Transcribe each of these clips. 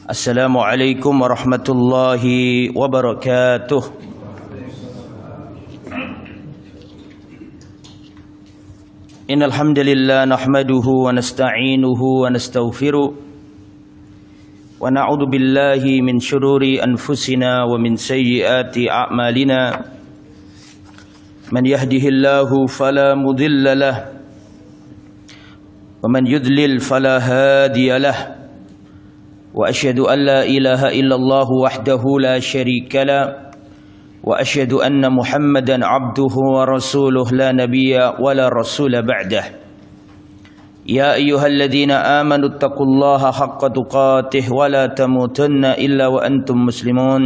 Assalamualaikum warahmatullahi wabarakatuh. Innal hamdalillah nahmaduhu wa nasta'inuhu wa nastaghfiruh wa na'udzu billahi min shururi anfusina wa min sayyiati a'malina. Man yahdihillahu fala mudilla lahu wa man yudlil fala hadiya lahu. وأشهد أن لا إله إلا الله وحده لا شريك له وأشهد أن محمدا عبده ورسوله لا نبي ولا رسول بعده. يا أيها الذين آمنوا اتقوا الله حق تقاته ولا تموتن إلا وأنتم مسلمون.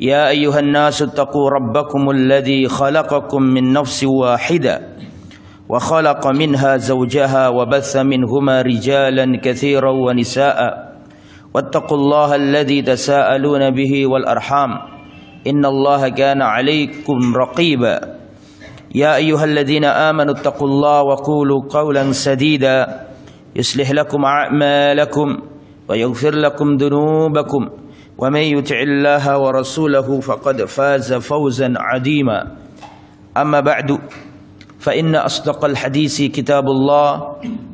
يا أيها الناس اتقوا ربكم الذي خلقكم من نفس واحدة وخلق منها زوجها وبث منهما رجالا كثيرا ونساء واتقوا الله الذي تساءلون به والأرحام إن الله كان عليكم رقيبا. يا أيها الذين آمنوا اتقوا الله وقولوا قولا سديدا يصلح لكم أعمالكم ويغفر لكم ذنوبكم ومن يطع الله ورسوله فقد فاز فوزا عظيما. أما بعد فإن أصدق الحديث كتاب الله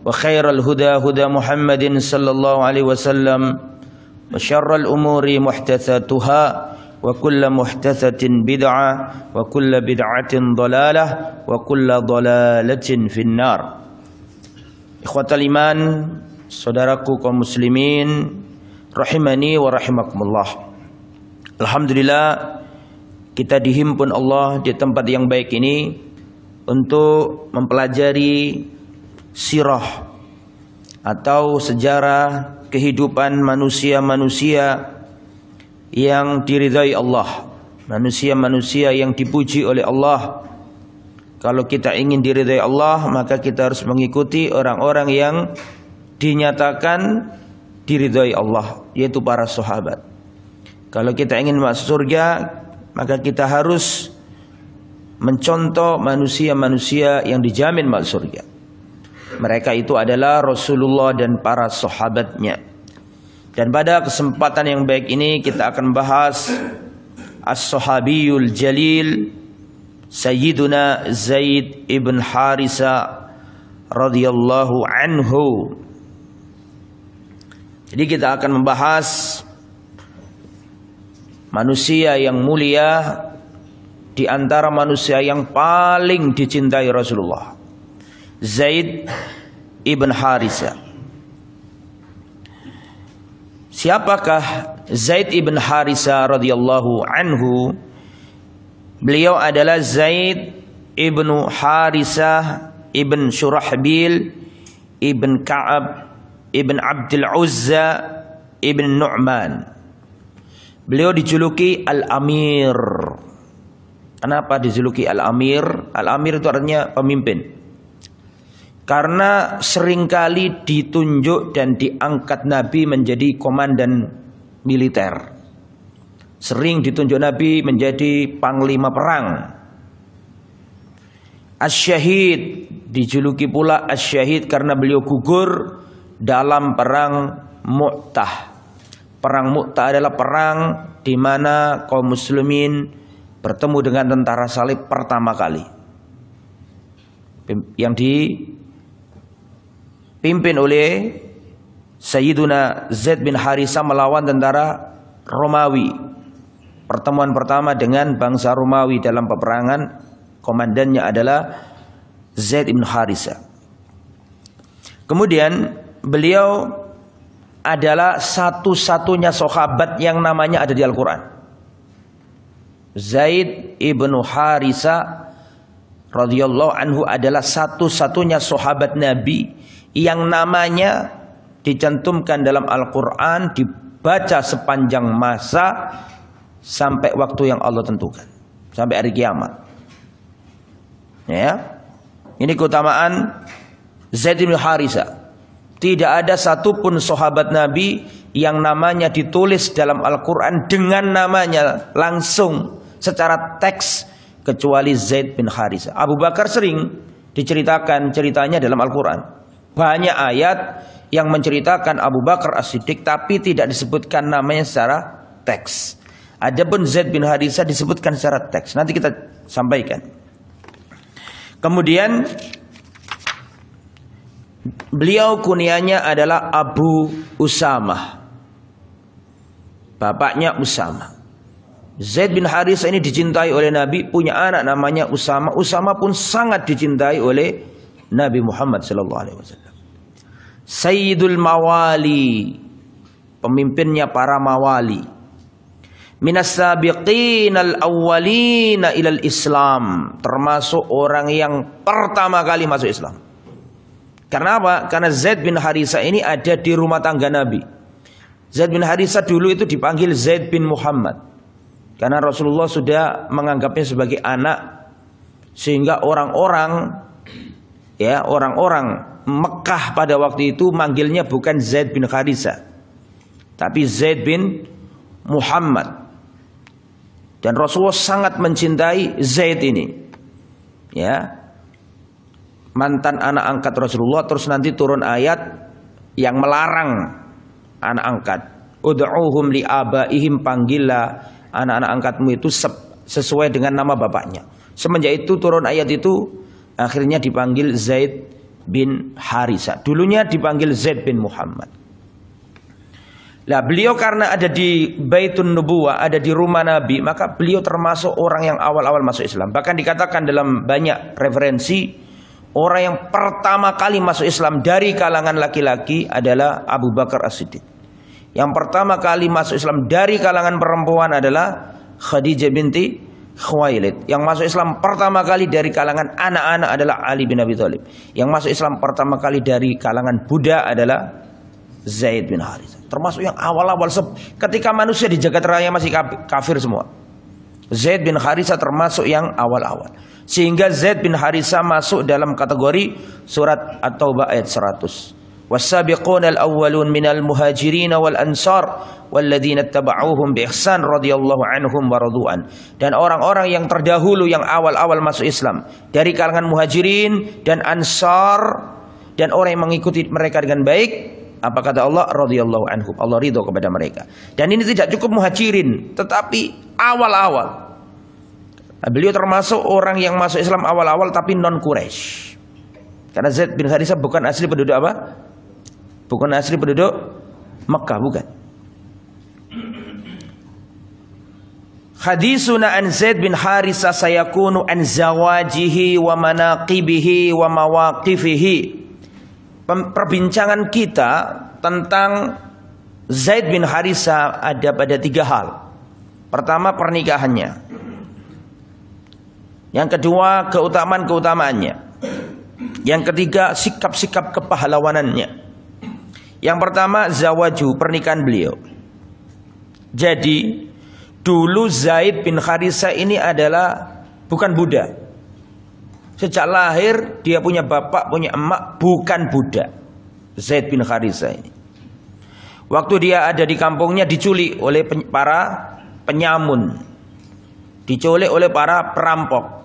وخير الهدى هدى محمد صلى الله عليه وسلم وشر الأمور محدثاتها وكل محدثة بدعة وكل بدعة ضلالة وكل ضلالة في النار. Ikhwatal iman, saudaraku kaum muslimin rahimani wa rahimakumullah. Alhamdulillah kita dihimpun Allah di tempat yang baik ini untuk mempelajari sirah atau sejarah kehidupan manusia-manusia yang diridhai Allah, manusia-manusia yang dipuji oleh Allah. Kalau kita ingin diridhai Allah, maka kita harus mengikuti orang-orang yang dinyatakan diridhai Allah, yaitu para sahabat. Kalau kita ingin masuk surga, maka kita harus mencontoh manusia-manusia yang dijamin masuk surga. Mereka itu adalah Rasulullah dan para sahabatnya. Dan pada kesempatan yang baik ini kita akan bahas As-Sahabiyul Jalil Sayyiduna Zaid ibn Harisa radhiyallahu anhu. Jadi kita akan membahas manusia yang mulia di antara manusia yang paling dicintai Rasulullah, Zaid ibn Harisa. Siapakah Zaid ibn Harisa radhiyallahu anhu? Beliau adalah Zaid ibn Harisa ibn Shurahbil ibn Ka'ab ibn Abdul Uzza ibn Nu'man. Beliau dijuluki Al-Amir. Kenapa dijuluki Al-Amir? Al-Amir itu artinya pemimpin. Karena seringkali ditunjuk dan diangkat Nabi menjadi komandan militer. Sering ditunjuk Nabi menjadi panglima perang. Asy-Syahid, dijuluki pula Asy-Syahid karena beliau gugur dalam perang Mu'tah. Perang Mu'tah adalah perang di mana kaum muslimin bertemu dengan tentara salib pertama kali, yang dipimpin oleh Sayyiduna Zaid bin Harisa melawan tentara Romawi. Pertemuan pertama dengan bangsa Romawi dalam peperangan, komandannya adalah Zaid bin Harisa. Kemudian beliau adalah satu-satunya sahabat yang namanya ada di Al-Quran. Zaid ibnu Harisa radhiyallahu anhu adalah satu-satunya sahabat Nabi yang namanya dicantumkan dalam Al-Quran, dibaca sepanjang masa sampai waktu yang Allah tentukan, sampai hari kiamat. Ya, ini keutamaan Zaid bin Harisa. Tidak ada satupun sahabat Nabi yang namanya ditulis dalam Al-Quran dengan namanya langsung secara teks kecuali Zaid bin Harisa. Abu Bakar sering diceritakan ceritanya dalam Al-Quran. Banyak ayat yang menceritakan Abu Bakar As-Siddiq, tapi tidak disebutkan namanya secara teks. Adapun Zaid bin Harisah disebutkan secara teks. Nanti kita sampaikan. Kemudian beliau kunyanya adalah Abu Usamah. Bapaknya Usamah. Zaid bin Harisah ini dicintai oleh Nabi, punya anak namanya Usamah. Usamah pun sangat dicintai oleh Nabi Muhammad SAW. Sayyidul Mawali, pemimpinnya para mawali. Minas sabiqinal awwalina ilal Islam, termasuk orang yang pertama kali masuk Islam. Karena apa? Karena Zaid bin Harisah ini ada di rumah tangga Nabi. Zaid bin Harisah dulu itu dipanggil Zaid bin Muhammad, karena Rasulullah sudah menganggapnya sebagai anak, sehingga orang-orang Mekah pada waktu itu manggilnya bukan Zaid bin Harisah, tapi Zaid bin Muhammad. Dan Rasulullah sangat mencintai Zaid ini, ya, mantan anak angkat Rasulullah. Terus nanti turun ayat yang melarang anak angkat. Ud'uhum li abaihim, panggillah anak-anak angkatmu itu sesuai dengan nama bapaknya. Semenjak itu turun ayat itu, akhirnya dipanggil Zaid bin Harisah. Dulunya dipanggil Zaid bin Muhammad. Nah, beliau karena ada di Baitun Nubuwah, ada di rumah Nabi, maka beliau termasuk orang yang awal-awal masuk Islam. Bahkan dikatakan dalam banyak referensi, orang yang pertama kali masuk Islam dari kalangan laki-laki adalah Abu Bakar As-Siddiq. Yang pertama kali masuk Islam dari kalangan perempuan adalah Khadijah binti Khuwailid. Yang masuk Islam pertama kali dari kalangan anak-anak adalah Ali bin Abi Thalib. Yang masuk Islam pertama kali dari kalangan budak adalah Zaid bin Harisah. Termasuk yang awal-awal ketika manusia di jagat raya masih kafir semua. Zaid bin Harisah termasuk yang awal-awal. Sehingga Zaid bin Harisah masuk dalam kategori surat At-Taubah ayat 100. Was-sabiqunal awwalun minal muhajirin wal ansar walladzina ittaba'uuhum bi ihsan radhiyallahu anhum wa radu'an. Dan orang-orang yang terdahulu yang awal-awal masuk Islam dari kalangan muhajirin dan ansar, dan orang yang mengikuti mereka dengan baik, apa kata Allah? Radhiyallahu anhum, Allah ridho kepada mereka. Dan ini tidak cukup muhajirin, tetapi awal-awal. Beliau termasuk orang yang masuk Islam awal-awal tapi non Quraisy. Karena Zaid bin Harisah bukan asli penduduk apa? Bukan asli penduduk Mekah, bukan. Hadisuna an Zaid bin Harisah sayakunu an zawajihi wa manaqibihi wa mawaqifihi. Perbincangan kita tentang Zaid bin Harisah ada pada 3 hal. Pertama, pernikahannya. Yang kedua, keutamaan-keutamaannya. Yang ketiga, sikap-sikap kepahlawanannya. Yang pertama, zawaju, pernikahan beliau. Jadi dulu Zaid bin Harisah ini adalah bukan budak. Sejak lahir dia punya bapak, punya emak, bukan budak. Zaid bin Harisah ini. Waktu dia ada di kampungnya diculik oleh para penyamun, diculik oleh para perampok.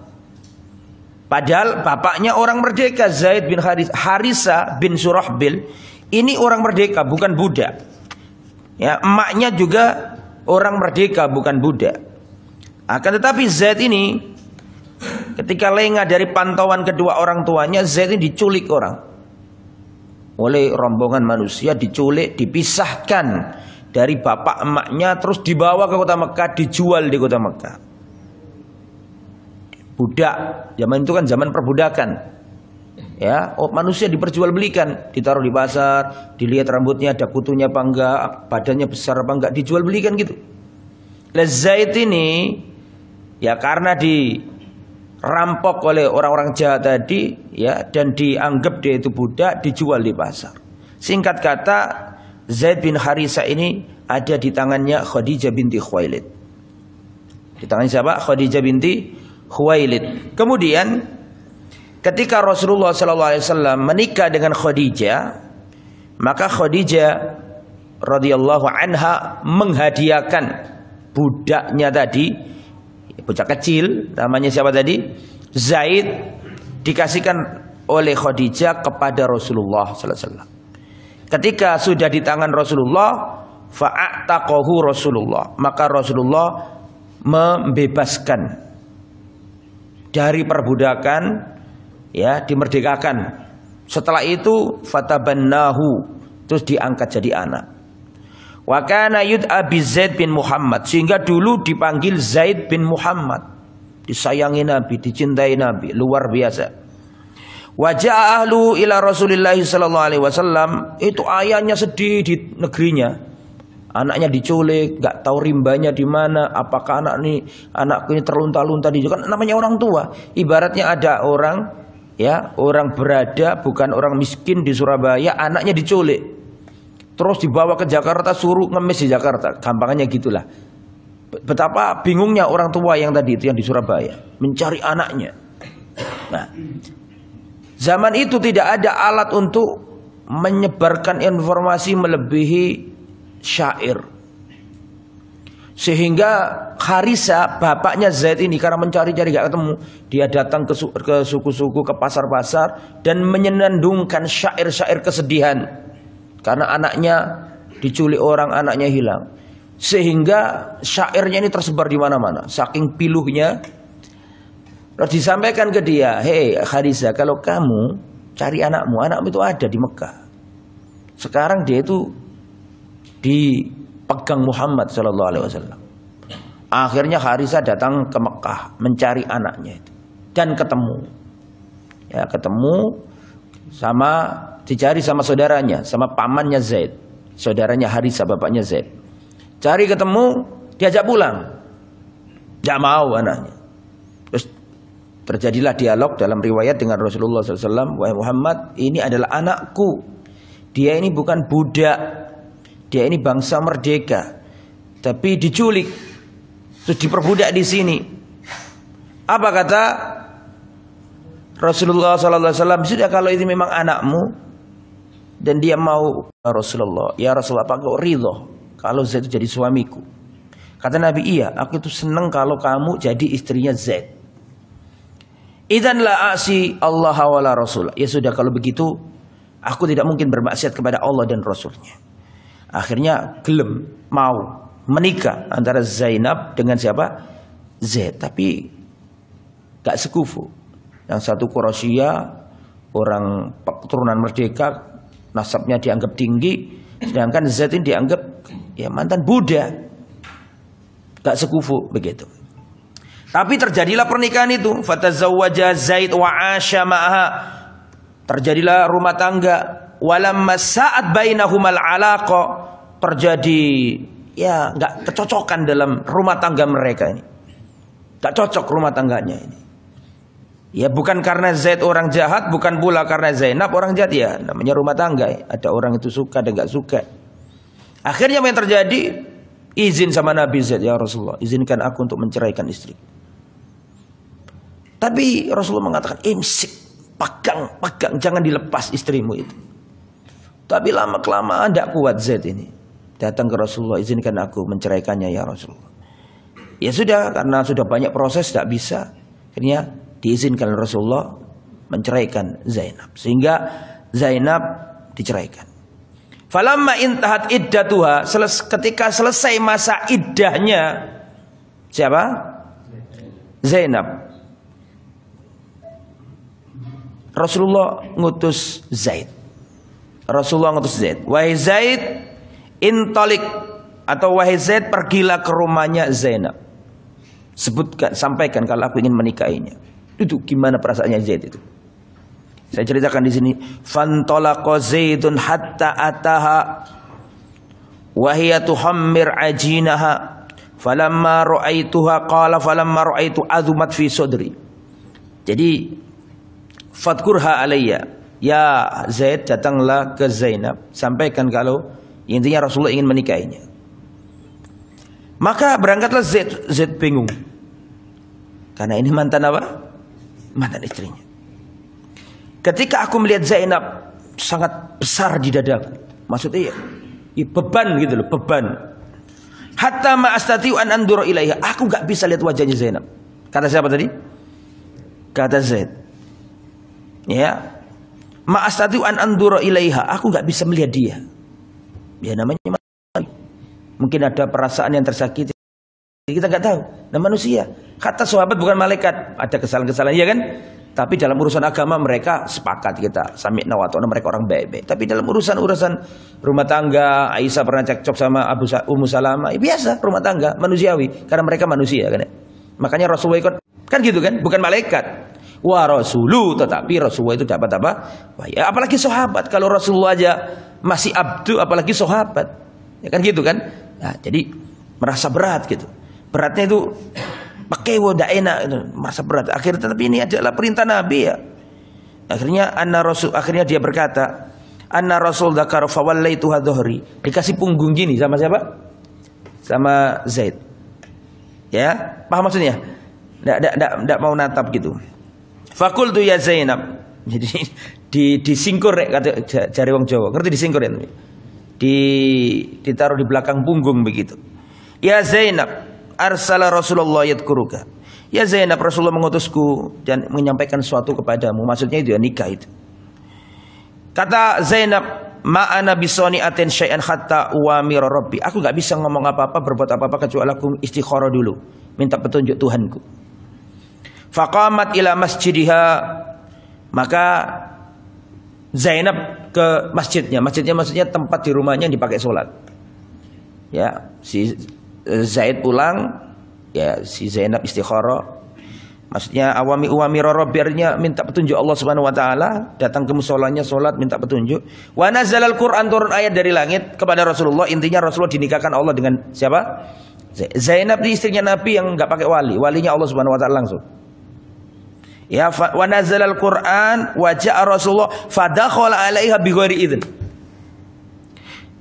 Padahal bapaknya orang merdeka, Zaid bin Harisah bin Surahbil ini orang merdeka, bukan budak. Ya, emaknya juga orang merdeka, bukan budak. Akan tetapi Zaid ini ketika lengah dari pantauan kedua orang tuanya, Zaid ini diculik orang oleh rombongan manusia, diculik, dipisahkan dari bapak emaknya, terus dibawa ke kota Mekah, dijual di kota Mekah. Budak, zaman itu kan zaman perbudakan. Ya, manusia diperjualbelikan, ditaruh di pasar, dilihat rambutnya ada kutunya apa enggak, badannya besar apa enggak, dijual belikan gitu. Zaid ini ya karena dirampok oleh orang-orang jahat tadi, ya, dan dianggap dia itu budak, dijual di pasar. Singkat kata, Zaid bin Harisah ini ada di tangannya Khadijah binti Khuwailid. Di tangannya siapa? Khadijah binti Khuwailid. Kemudian ketika Rasulullah SAW menikah dengan Khadijah, maka Khadijah radhiyallahu anha menghadiahkan budaknya tadi, bocah kecil, namanya siapa tadi? Zaid, dikasihkan oleh Khadijah kepada Rasulullah SAW. Ketika sudah di tangan Rasulullah, fa'ataqahu Rasulullah, maka Rasulullah membebaskan dari perbudakan, ya, dimerdekakan. Setelah itu fatabannahu, terus diangkat jadi anak. Wa kana yud'a bi Zaid bin Muhammad, sehingga dulu dipanggil Zaid bin Muhammad. Disayangi Nabi, dicintai Nabi, luar biasa. Wa ja'a ahlu ila Rasulillah sallallahu alaihi wasallam, itu ayahnya sedih di negerinya. Anaknya diculik, enggak tahu rimbanya di mana, apakah anakku ini terlunta-lunta di kan namanya orang tua. Ibaratnya ada orang, ya, orang berada, bukan orang miskin di Surabaya, anaknya diculik. Terus dibawa ke Jakarta, suruh ngemis di Jakarta. Gampangnya gitulah. Betapa bingungnya orang tua yang tadi itu, yang di Surabaya, mencari anaknya. Nah, zaman itu tidak ada alat untuk menyebarkan informasi melebihi syair. Sehingga Harisa, bapaknya Zaid ini, karena mencari-cari gak ketemu, dia datang ke suku-suku, ke pasar-pasar, dan menyenandungkan syair-syair kesedihan. Karena anaknya diculik orang, anaknya hilang. Sehingga syairnya ini tersebar di mana-mana. Saking piluhnya. Terus disampaikan ke dia, hei Harisa, kalau kamu cari anakmu itu ada di Mekah. Sekarang dia itu dipegang Muhammad sallallahu alaihi wasallam. Akhirnya Harisa datang ke Mekah mencari anaknya itu. Dan ketemu. Ya, ketemu dicari sama saudaranya, sama pamannya Zaid, saudaranya Harisa, bapaknya Zaid. Cari ketemu, diajak pulang, tidak mau anaknya. Terus terjadilah dialog dalam riwayat dengan Rasulullah SAW. Wahai Muhammad, ini adalah anakku. Dia ini bukan budak, dia ini bangsa merdeka, tapi diculik, terus diperbudak di sini. Apa kata Rasulullah SAW? Sudah, kalau itu memang anakmu dan dia mau, ya Rasulullah, apa kau ridho kalau Zaid itu jadi suamiku? Kata Nabi, iya, aku itu senang kalau kamu jadi istrinya Zaid. Idzan la asi Allah wa la Rasul. Ya sudah, kalau begitu aku tidak mungkin bermaksiat kepada Allah dan Rasulnya. Akhirnya gelem, mau menikah antara Zainab dengan siapa? Zaid. Tapi gak sekufu. Yang satu Quraisy, orang keturunan merdeka, nasabnya dianggap tinggi, sedangkan Zaid ini dianggap, ya, mantan budak, gak sekufu begitu. Tapi terjadilah pernikahan itu, fatazawwaja Zaid wa 'asha ma'aha. Terjadilah rumah tangga, walamma sa'at bainahumal 'alaqa. Terjadi, ya, gak kecocokan dalam rumah tangga mereka ini. Gak cocok rumah tangganya ini. Ya, bukan karena Zaid orang jahat, bukan pula karena Zainab orang jahat, ya, namanya rumah tangga. Ada orang itu suka dan gak suka. Akhirnya apa yang terjadi? Izin sama Nabi Zaid, ya Rasulullah, izinkan aku untuk menceraikan istri. Tapi Rasulullah mengatakan, imsik, pegang, jangan dilepas istrimu itu. Tapi lama-kelamaan tidak kuat Zaid ini. Datang ke Rasulullah, izinkan aku menceraikannya ya Rasulullah. Ya sudah, karena sudah banyak proses tidak bisa. Akhirnya diizinkan Rasulullah menceraikan Zainab, sehingga Zainab diceraikan. Falamma intahat iddatuha, ketika selesai masa iddahnya siapa? Zainab. Rasulullah ngutus Zaid. Wahai Zaid, intalik, atau wahai Zaid, pergilah ke rumahnya Zainab. Sampaikan kalau aku ingin menikahinya. Itu gimana perasaannya Zaid itu? Saya ceritakan di sini. Fantalaqa Zaidun hatta ataha wa hiya tuhammir ajinaha falamma ra'aituha qala falamma ra'aitu azumat fi sadri. Jadi fadkurha alayya, ya Zaid, datanglah ke Zainab, sampaikan kalau intinya Rasulullah ingin menikahinya. Maka berangkatlah Zaid. Zaid bingung, karena ini mantan apa? Mantan istrinya. Ketika aku melihat Zainab sangat besar di dadaku, maksudnya ya beban gitu loh, beban. Hatta ma astati'u an andura ilaiha, aku enggak bisa lihat wajahnya Zainab. Kata siapa tadi? Kata Zaid. Ya. Ma'astati an andura ilaiha, aku nggak bisa melihat dia. Ya namanya mungkin ada perasaan yang tersakiti, kita nggak tahu. Nah manusia, kata sahabat bukan malaikat, ada kesalahan-kesalahan, ya kan? Tapi dalam urusan agama mereka sepakat, kita sami'na wa ata'na, mereka orang baik-baik. Tapi dalam urusan rumah tangga, Aisyah pernah cekcok sama Ummu Salamah, ya biasa rumah tangga manusiawi, karena mereka manusia kan. Makanya Rasulullah kan gitu kan, bukan malaikat. Wa rasulu, tetapi Rasulullah itu dapat apa? Wah, ya, apalagi sahabat. Kalau Rasulullah aja masih abdu, apalagi sahabat. Ya kan gitu kan? Nah, jadi merasa berat gitu. Beratnya itu pakai wadah enak itu, merasa berat. Akhirnya tapi ini adalah perintah Nabi ya. Akhirnya dia berkata, "Anna Rasul dzakara fa wallaitu hadhri." Dikasih punggung gini sama siapa? Sama Zaid. Ya, paham maksudnya? Enggak mau natap gitu. Fakultu ya Zainab. Jadi disingkur kata jari wong Jawa. Ngerti disingkur ya? Ditaruh di belakang punggung begitu. Ya Zainab, arsala Rasulullah yadkuruka. Ya Zainab, Rasulullah mengutusku dan menyampaikan sesuatu kepadamu. Maksudnya itu ya nikah itu. Kata Zainab, ma'ana bisoni aten syai'an hatta uwamira rabbi. Aku enggak bisa ngomong apa-apa, berbuat apa-apa kecuali aku istikharah dulu, minta petunjuk Tuhanku. Faqamat ila masjidiha, maka Zainab ke masjidnya. Masjidnya maksudnya tempat di rumahnya yang dipakai sholat. Ya, si Zaid pulang, ya si Zainab istikharah. Maksudnya uwamira rabbirnya minta petunjuk Allah Subhanahu wa taala, datang ke musholanya sholat minta petunjuk. Wa nazalal Qur'an, turun ayat dari langit kepada Rasulullah. Intinya Rasulullah dinikahkan Allah dengan siapa? Zainab di istrinya Nabi yang enggak pakai wali, walinya Allah Subhanahu wa taala langsung. Ya, wa nazalal Qur'an wa ja'a Rasulullah fadakhala 'alaiha bighairi idzin.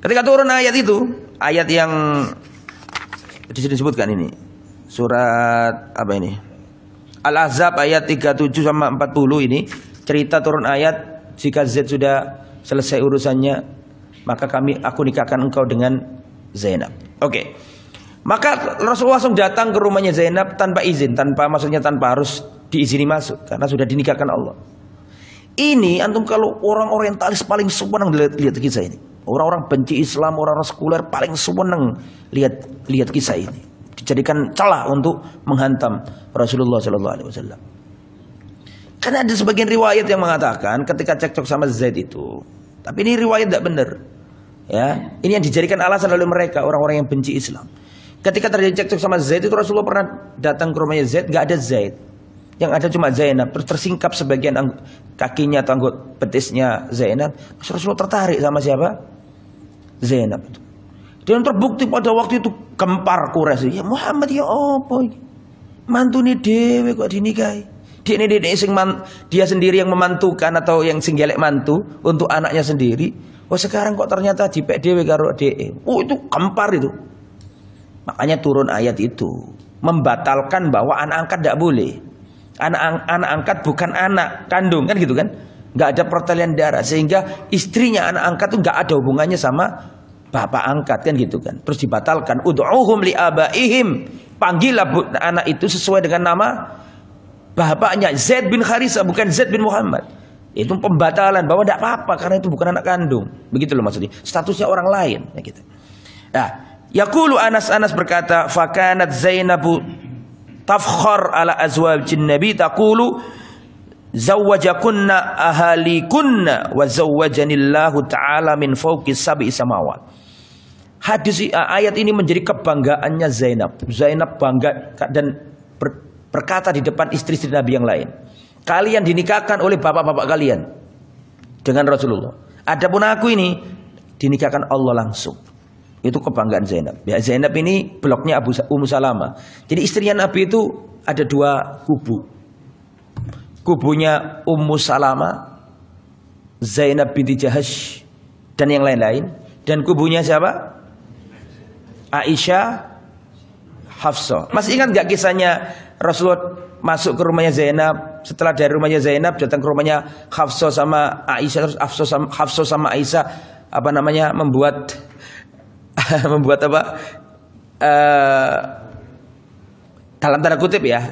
Ketika turun ayat itu, ayat yang di sini disebutkan ini. Surat apa ini? Al-Ahzab ayat 37 sama 40 ini cerita turun ayat, jika Zaid sudah selesai urusannya, maka aku nikahkan engkau dengan Zainab. Oke. Maka Rasulullah langsung datang ke rumahnya Zainab tanpa izin, maksudnya tanpa harus diizini masuk karena sudah dinikahkan Allah. Ini antum kalau orang orientalis paling senang lihat kisah ini. Orang-orang benci Islam, orang-orang sekuler paling senang lihat kisah ini. Dijadikan celah untuk menghantam Rasulullah sallallahu alaihi wasallam. Karena ada sebagian riwayat yang mengatakan ketika cekcok sama Zaid itu, tapi ini riwayat tidak benar. Ya, ini yang dijadikan alasan oleh mereka orang-orang yang benci Islam. Ketika terjadi cekcok sama Zaid itu, Rasulullah pernah datang ke rumahnya Zaid, nggak ada Zaid, yang ada cuma Zainab. Terus tersingkap sebagian kakinya atau anggota betisnya Zainab. Rasulullah tertarik sama siapa? Zainab. Dan terbukti pada waktu itu gempar Quraisy. Ya Muhammad ya apa ini? Mantune dhewe kok dinikahi. Dia sendiri yang memantukan atau yang singgelek mantu untuk anaknya sendiri. Oh sekarang kok ternyata dipek dhewe karo dhek. Oh itu gempar itu. Makanya turun ayat itu membatalkan bahwa anak angkat tidak boleh. Anak angkat bukan anak kandung kan gitu kan? Nggak ada pertalian darah sehingga istrinya anak angkat itu nggak ada hubungannya sama bapak angkat kan gitu kan? Terus dibatalkan. Ud'uhum li'abaihim, panggillah anak itu sesuai dengan nama bapaknya. Zaid bin Harisa bukan Zaid bin Muhammad. Itu pembatalan bahwa tidak apa-apa karena itu bukan anak kandung. Begitu loh maksudnya. Statusnya orang lain ya gitu. Nah, yaqulu Anas berkata, fakanat Zainabu tafkhar ala azwajin Nabi taqulu zawwajakunna ahalikunna wa zawwajanillahu ta'ala min fawqi sab'i samawat. Hadis ayat ini menjadi kebanggaannya Zainab. Zainab bangga dan berkata di depan istri-istri Nabi yang lain, kalian dinikahkan oleh bapak-bapak kalian dengan Rasulullah. Adapun aku ini dinikahkan Allah langsung. Itu kebanggaan Zainab. Ya, Zainab ini bloknya Ummu Salamah. Jadi istrinya Nabi itu ada dua kubu. Kubunya Ummu Salamah, Zainab binti Jahash dan yang lain-lain. Dan kubunya siapa? Aisyah, Hafsah. Masih ingat gak kisahnya Rasulullah masuk ke rumahnya Zainab, setelah dari rumahnya Zainab datang ke rumahnya Hafsah sama Aisyah, terus Hafsah sama Aisyah membuat apa? Dalam tanda kutip ya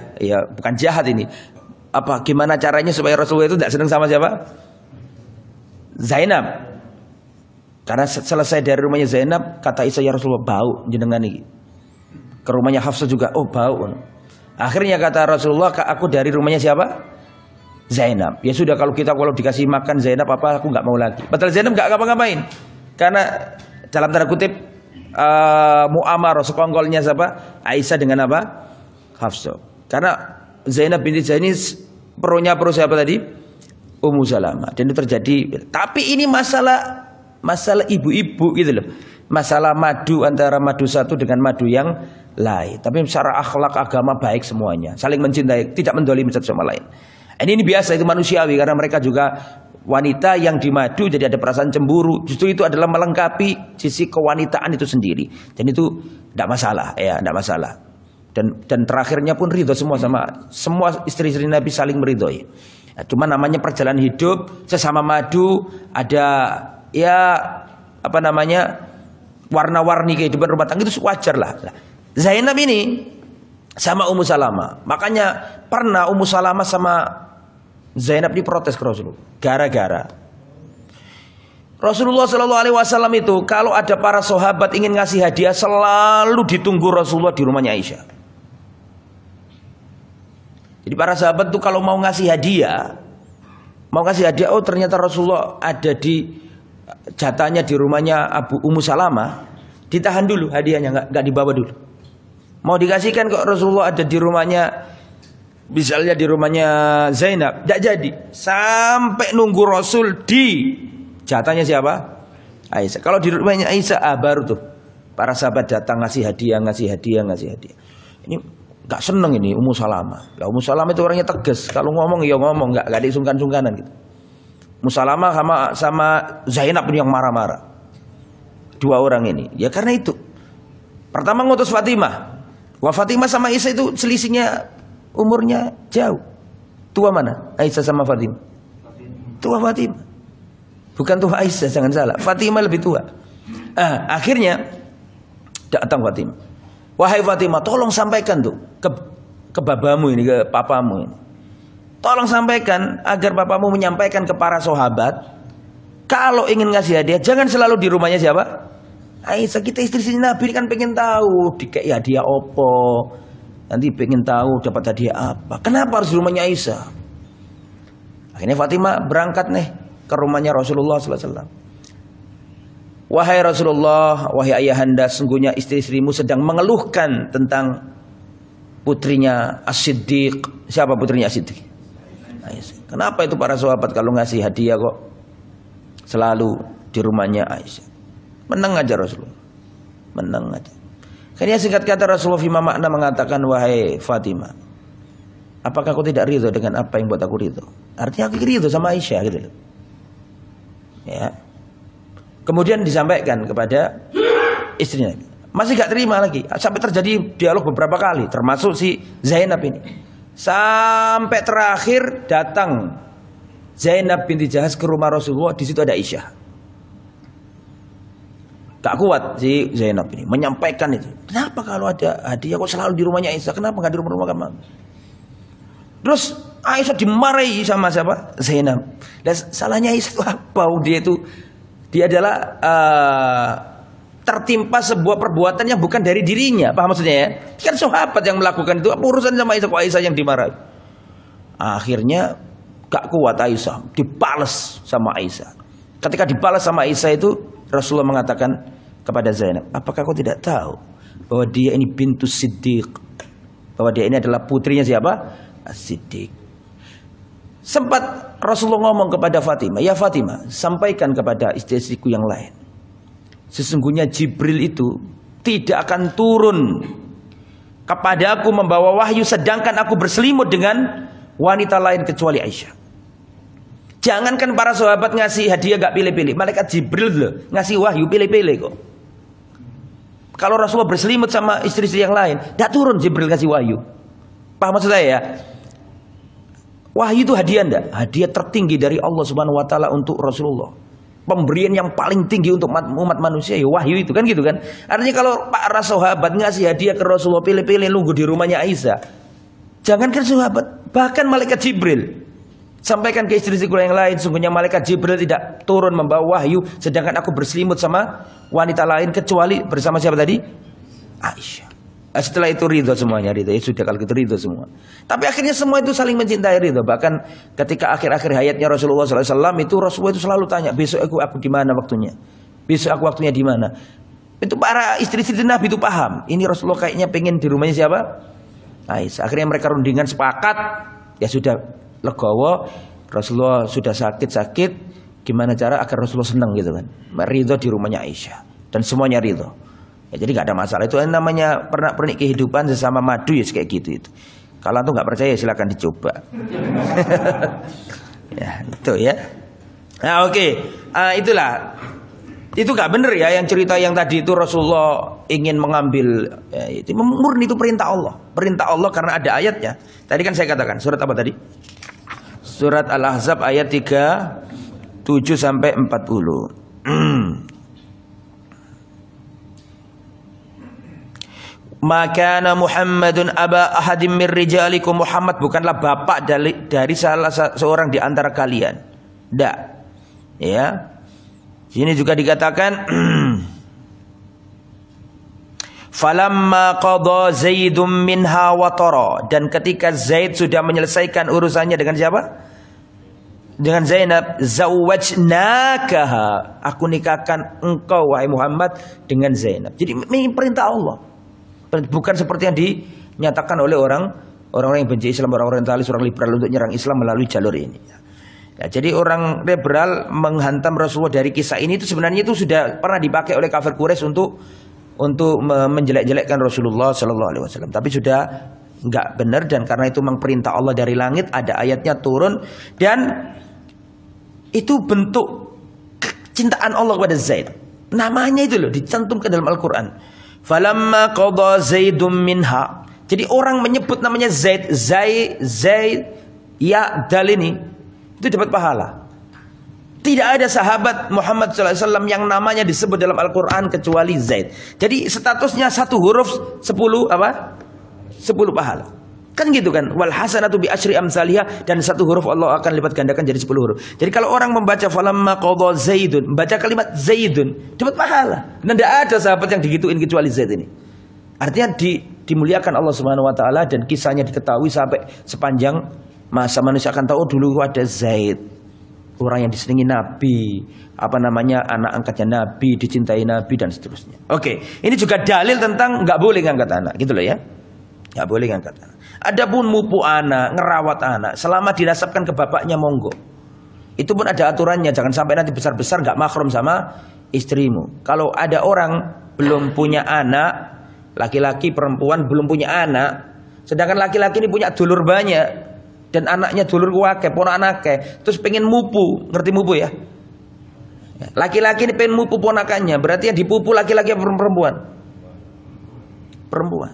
bukan jahat ini. Apa gimana caranya supaya Rasulullah itu tidak senang sama siapa? Zainab. Karena selesai dari rumahnya Zainab, kata Aisyah, ya Rasulullah, bau jenengan ini. Ke rumahnya Hafsah juga, oh bau. Akhirnya kata Rasulullah, aku dari rumahnya siapa? Zainab. Ya sudah, kalau dikasih makan Zainab apa, aku nggak mau lagi. Padahal Zainab nggak ngapa-ngapain. Karena dalam tanda kutip mu'amarah, sekongkolnya siapa? Aisyah dengan apa? Hafsah. Karena Zainab binti Jahsh ini perlu siapa tadi? Ummu Salamah. Dan itu terjadi. Tapi ini masalah ibu-ibu gitu loh. Masalah madu antara madu satu dengan madu yang lain. Tapi secara akhlak agama baik semuanya. Saling mencintai, tidak mendolimi satu sama lain. Ini biasa, itu manusiawi karena mereka juga wanita yang dimadu, jadi ada perasaan cemburu. Justru itu adalah melengkapi sisi kewanitaan itu sendiri. Dan itu tidak masalah, ya, tidak masalah. Dan terakhirnya pun ridho semua istri-istri Nabi saling meridhoi. Ya, cuma namanya perjalanan hidup sesama madu, ada ya apa namanya warna-warni kehidupan rumah tangga, itu wajar lah. Zainab ini sama Ummu Salamah. Makanya pernah Ummu Salamah sama Zainab diprotes ke Rasulullah. Gara-gara Rasulullah SAW itu kalau ada para sahabat ingin ngasih hadiah selalu ditunggu Rasulullah di rumahnya Aisyah. Jadi para sahabat tuh kalau mau ngasih hadiah, oh ternyata Rasulullah ada di jatahnya di rumahnya Ummu Salamah, ditahan dulu hadiahnya, nggak dibawa dulu. Mau dikasihkan kok Rasulullah ada di rumahnya, misalnya di rumahnya Zainab, tidak jadi. Sampai nunggu Rasul di jatahnya siapa? Aisyah. Kalau di rumahnya Aisyah, baru tuh para sahabat datang ngasih hadiah. Ini nggak seneng ini Ummu Salamah. Lah Ummu Salamah itu orangnya tegas. Kalau ngomong ya ngomong, nggak disungkan-sungkanan gitu. Ummu Salamah sama Zainab ini yang marah-marah. Dua orang ini. Ya karena itu. Pertama ngutus Fatimah. Wah, Fatimah sama Aisyah itu selisihnya umurnya jauh. Tua mana? Aisyah sama Fatimah. Tua Fatimah. Bukan tua Aisyah, jangan salah. Fatimah lebih tua. Akhirnya datang Fatimah. Wahai Fatimah, tolong sampaikan tuh ke babamu ini, ke papamu ini. Tolong sampaikan agar papamu menyampaikan ke para sahabat, kalau ingin ngasih hadiah jangan selalu di rumahnya siapa? Aisyah. Kita istri Nabi ini kan pengen tahu dikei hadiah opo, nanti pengen tahu dapat hadiah apa. Kenapa harus di rumahnya Aisyah? Akhirnya Fatimah berangkat nih ke rumahnya Rasulullah SAW. Wahai Rasulullah, wahai ayahanda, sungguhnya istri-istrimu sedang mengeluhkan tentang putrinya As-Siddiq. Siapa putrinya As-Siddiq? Aisyah. Kenapa itu para sahabat kalau ngasih hadiah kok selalu di rumahnya Aisyah? Menang aja Rasulullah. Menang aja. Akhirnya singkat kata Rasulullah fima makna mengatakan, wahai Fatimah, apakah kau tidak ridho dengan apa yang buat aku ridho? Artinya aku ridho sama Aisyah gitu loh. Ya. Kemudian disampaikan kepada istrinya. Masih gak terima lagi. Sampai terjadi dialog beberapa kali, termasuk si Zainab ini. Sampai terakhir datang Zainab binti Jahsh ke rumah Rasulullah. Di situ ada Aisyah. Gak kuat si Zainab ini menyampaikan itu. Kenapa kalau ada hadiah kok selalu di rumahnya Aisyah? Kenapa gak di rumah kamu? Terus Aisyah dimarahi sama siapa? Zainab. Dan salahnya Aisyah itu apa? Dia adalah tertimpa sebuah perbuatan yang bukan dari dirinya. Paham maksudnya ya? Kan sahabat yang melakukan itu. Apa urusan sama Aisyah? Kok Aisyah yang dimarahi? Akhirnya gak kuat Aisyah, dibalas sama Aisyah. Ketika dibalas sama Aisyah itu, Rasulullah mengatakan kepada Zainab, apakah kau tidak tahu bahwa dia ini bintu Siddiq, bahwa dia ini adalah putrinya siapa? As-Siddiq. Sempat Rasulullah ngomong kepada Fatimah, ya Fatimah, sampaikan kepada istri-istriku yang lain, sesungguhnya Jibril itu tidak akan turun kepada aku membawa wahyu sedangkan aku berselimut dengan wanita lain kecuali Aisyah. Jangankan para sahabat ngasih hadiah gak pilih-pilih, malaikat Jibril loh ngasih wahyu pilih-pilih kok. Kalau Rasulullah berselimut sama istri-istri yang lain, gak turun Jibril ngasih wahyu. Paham maksud saya ya? Wahyu itu hadiah enggak? Hadiah tertinggi dari Allah Subhanahu wa taala untuk Rasulullah. Pemberian yang paling tinggi untuk umat manusia ya wahyu itu kan gitu kan. Artinya kalau para sahabat ngasih hadiah ke Rasulullah pilih-pilih nunggu di rumahnya Aisyah. Jangankan sahabat, bahkan malaikat Jibril Sampaikan ke istri-istriku yang lain, sungguhnya malaikat Jibril tidak turun membawa wahyu, sedangkan aku berselimut sama wanita lain kecuali bersama siapa tadi? Aisyah. Setelah itu ridho semuanya, ridho. Ya sudah kalau gitu ridho semua. Tapi akhirnya semua itu saling mencintai ridho. Bahkan ketika akhir-akhir hayatnya Rasulullah SAW itu Rasulullah itu selalu tanya, besok aku di mana waktunya? Besok aku waktunya di mana? Itu para istri-istri Nabi itu paham. Ini Rasulullah kayaknya pengen di rumahnya siapa? Aisyah. Akhirnya mereka rundingan sepakat, ya sudah legowo, Rasulullah sudah sakit-sakit, gimana cara agar Rasulullah senang gitu kan? Ridho di rumahnya Aisyah dan semuanya ridho. Ya, jadi nggak ada masalah. Itu namanya pernik kehidupan sesama madu ya kayak gitu itu. Kalau tuh nggak percaya silakan dicoba. Ya itu ya. Nah oke. Itulah. Itu nggak bener ya yang cerita yang tadi itu Rasulullah ingin mengambil ya, itu murni itu perintah Allah. Perintah Allah karena ada ayatnya. Tadi kan saya katakan surat apa tadi? Surat Al-Ahzab ayat 37 sampai 40. Maka Muhammadun aba ahadim mir rijalikum, Muhammad bukanlah bapak dari salah seorang di antara kalian. Tidak. Ya. Sini juga dikatakan falamma qada Zaidum minha watara, dan ketika Zaid sudah menyelesaikan urusannya dengan siapa? Dengan Zainab, zawwajnakaha, aku nikahkan engkau wahai Muhammad dengan Zainab. Jadi ini perintah Allah. Bukan seperti yang dinyatakan oleh orang-orang yang benci Islam, orang orientalis, orang liberal untuk nyerang Islam melalui jalur ini. Ya, jadi orang liberal menghantam Rasulullah dari kisah ini itu sebenarnya itu sudah pernah dipakai oleh kafir Quraisy untuk menjelek-jelekkan Rasulullah Sallallahu Alaihi Wasallam. Tapi sudah nggak benar, dan karena itu memang perintah Allah dari langit, ada ayatnya turun, dan itu bentuk kecintaan Allah kepada Zaid. Namanya itu loh dicantumkan dalam Al-Quran. Falamma qada Zaidum minha. Jadi orang menyebut namanya Zaid, ya dal ini itu dapat pahala. Tidak ada sahabat Muhammad SAW yang namanya disebut dalam Al-Quran kecuali Zaid. Jadi statusnya satu huruf 10 apa? 10 pahala. Kan gitu kan? Wal hasanatu bi asyri amsalihah, dan satu huruf Allah akan lipat gandakan jadi 10 huruf. Jadi kalau orang membaca falamma qada Zaidun, membaca kalimat Zaidun, dapat pahala. Dan tidak ada sahabat yang digituin kecuali Zaid ini. Artinya dimuliakan Allah Subhanahu wa taala, dan kisahnya diketahui sampai sepanjang masa manusia akan tahu dulu ada Zaid, orang yang disenangi Nabi, anak angkatnya Nabi, dicintai Nabi dan seterusnya. Oke, ini juga dalil tentang nggak boleh ngangkat anak, gitu loh ya, nggak boleh ngangkat anak. Adapun mupu anak, ngerawat anak, selama dinasabkan ke bapaknya monggo. Itu pun ada aturannya, jangan sampai nanti besar-besar nggak mahram sama istrimu. Kalau ada orang belum punya anak, laki-laki perempuan belum punya anak, sedangkan laki-laki ini punya dulur banyak. Dan anaknya dulur wake, ponakan anake, terus pengen mupu, ngerti mupu ya? Laki-laki ini pengen mupu ponakannya, berarti yang dipupu laki-laki apa perempuan? Perempuan.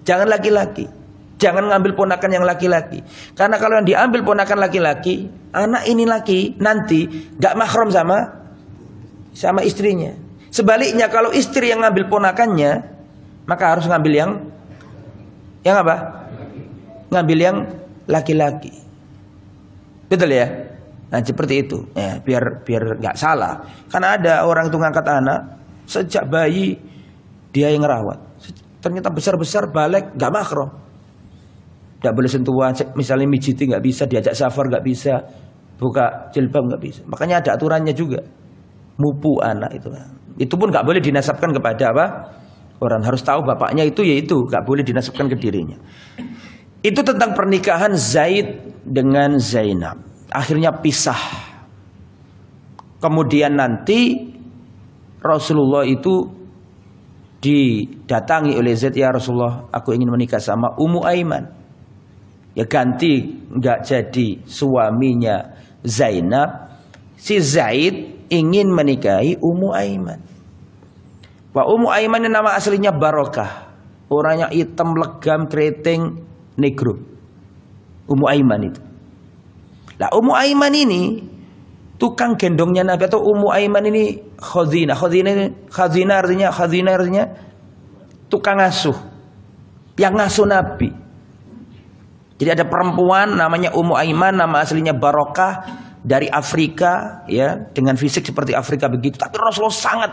Jangan laki-laki, jangan ngambil ponakan yang laki-laki, karena kalau yang diambil ponakan laki-laki, anak ini laki nanti gak mahram sama istrinya. Sebaliknya kalau istri yang ngambil ponakannya, maka harus ngambil yang apa? Ngambil yang laki-laki, betul ya? Nah seperti itu, ya, biar nggak salah. Karena ada orang itu ngangkat anak sejak bayi dia yang ngerawat, ternyata besar balik nggak mahram, nggak boleh sentuhan, misalnya mijiti nggak bisa, diajak safar nggak bisa, buka jilbab nggak bisa. Makanya ada aturannya juga, mupu anak itu pun nggak boleh dinasabkan kepada apa? Orang harus tahu bapaknya itu, yaitu nggak boleh dinasabkan ke dirinya. Itu tentang pernikahan Zaid dengan Zainab. Akhirnya pisah. Kemudian nanti Rasulullah itu didatangi oleh Zaid, ya Rasulullah, aku ingin menikah sama Ummu Aiman. Ya ganti, nggak jadi suaminya Zainab. Si Zaid ingin menikahi Ummu Aiman. Wah, Ummu Aiman ini nama aslinya Barokah. Orangnya hitam, legam, keriting, negro. Ummu Aiman itu. Lah Ummu Aiman ini tukang gendongnya Nabi, atau Ummu Aiman ini khazina. Khazina artinya tukang asuh. Yang ngasuh Nabi. Jadi ada perempuan namanya Ummu Aiman, nama aslinya Barokah, dari Afrika, ya, dengan fisik seperti Afrika begitu. Tapi Rasulullah sangat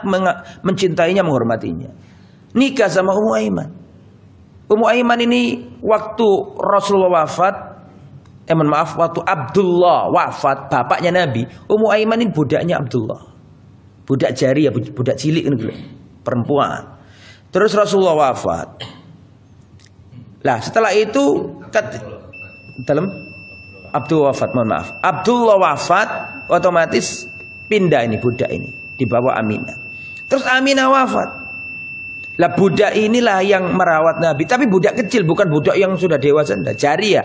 mencintainya, menghormatinya. Nikah sama Ummu Aiman. Ummu Aiman ini waktu Rasulullah wafat, waktu Abdullah wafat, bapaknya Nabi. Ummu Aiman ini budaknya Abdullah, budak jari ya, budak cilik ini, perempuan. Terus Rasulullah wafat. Lah setelah itu dalam Abdullah wafat, mohon maaf. Abdullah wafat, otomatis pindah ini budak ini, dibawa Aminah. Terus Aminah wafat. Lah budak inilah yang merawat Nabi, tapi budak kecil, bukan budak yang sudah dewasa. Jariyah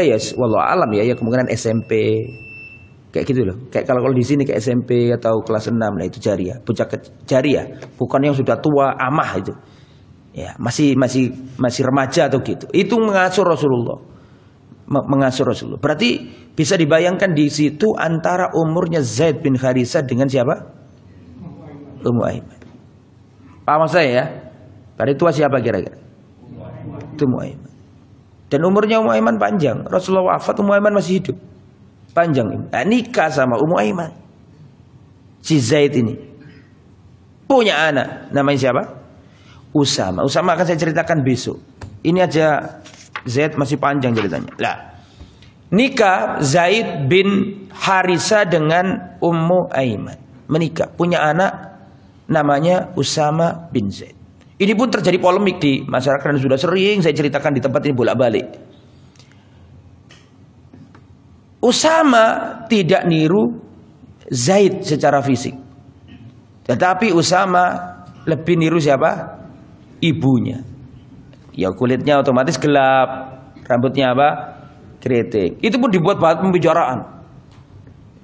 ya, wallahu alam ya, kemungkinan SMP. Kayak gitu loh. Kayak kalau di sini kayak SMP atau kelas 6 lah, itu jariyah. Budak jariyah, bukan yang sudah tua amah itu. Ya, masih remaja atau gitu. Itu mengasuh Rasulullah. Berarti bisa dibayangkan di situ antara umurnya Zaid bin Harisah dengan siapa? Ummu Aiman. Paham saya ya? Berarti tua siapa kira-kira? Itu Ummu Aiman. Dan umurnya Ummu Aiman panjang. Rasulullah wafat, Ummu Aiman masih hidup. Panjang. Nah, nikah sama Ummu Aiman. Si Zaid ini punya anak. Namanya siapa? Usama. Usama akan saya ceritakan besok. Ini aja Zaid masih panjang ceritanya. Lah, nikah Zaid bin Harisah dengan Ummu Aiman. Menikah, punya anak namanya Usama bin Zaid. Ini pun terjadi polemik di masyarakat dan sudah sering saya ceritakan di tempat ini bolak-balik. Usama tidak niru Zaid secara fisik. Tetapi Usama lebih niru siapa? Ibunya. Ya kulitnya otomatis gelap, rambutnya apa? Keriting. Itu pun dibuat bahan pembicaraan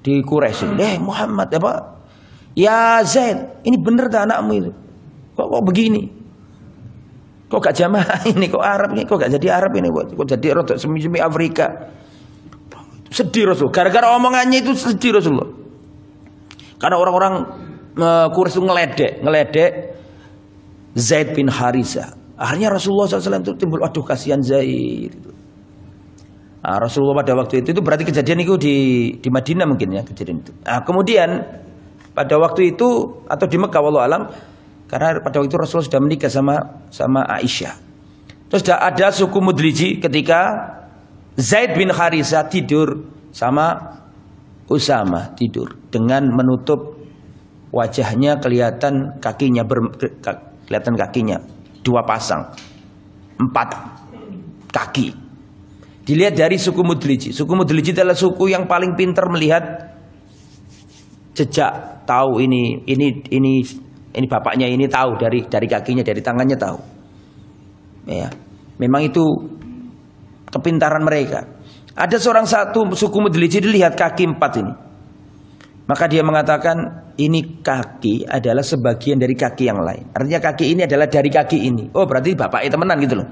di Quraisy. Muhammad apa? Ya Zaid, ini bener tak anakmu itu? Kok begini? Kok gak jamaah ini? Kok Arab ini? Kok gak jadi Arab ini? Kok jadi rotok semi-semi Afrika? Sedih Rasul. Gara-gara omongannya itu sedih Rasulullah. Karena orang-orang Quraisy ngeledek Zaid bin Harisah. Akhirnya Rasulullah SAW itu timbul, aduh kasihan Zaid. Nah, Rasulullah pada waktu itu berarti kejadian itu di Madinah mungkin ya kejadian itu. Nah, kemudian pada waktu itu atau di Mekah wallahu alam, karena pada waktu itu Rasulullah sudah menikah sama Aisyah. Terus ada suku Mudliji ketika Zaid bin Harisah tidur sama Usama, tidur dengan menutup wajahnya, kelihatan kakinya dua pasang, 4 kaki. Dilihat dari suku Mudliji. Suku Mudliji adalah suku yang paling pintar melihat jejak, tahu ini bapaknya, ini tahu dari kakinya, dari tangannya tahu. Ya, memang itu kepintaran mereka. Ada satu suku Mudliji dilihat kaki 4 ini. Maka dia mengatakan ini kaki adalah sebagian dari kaki yang lain. Artinya kaki ini adalah dari kaki ini. Oh berarti bapaknya temenan gitu loh.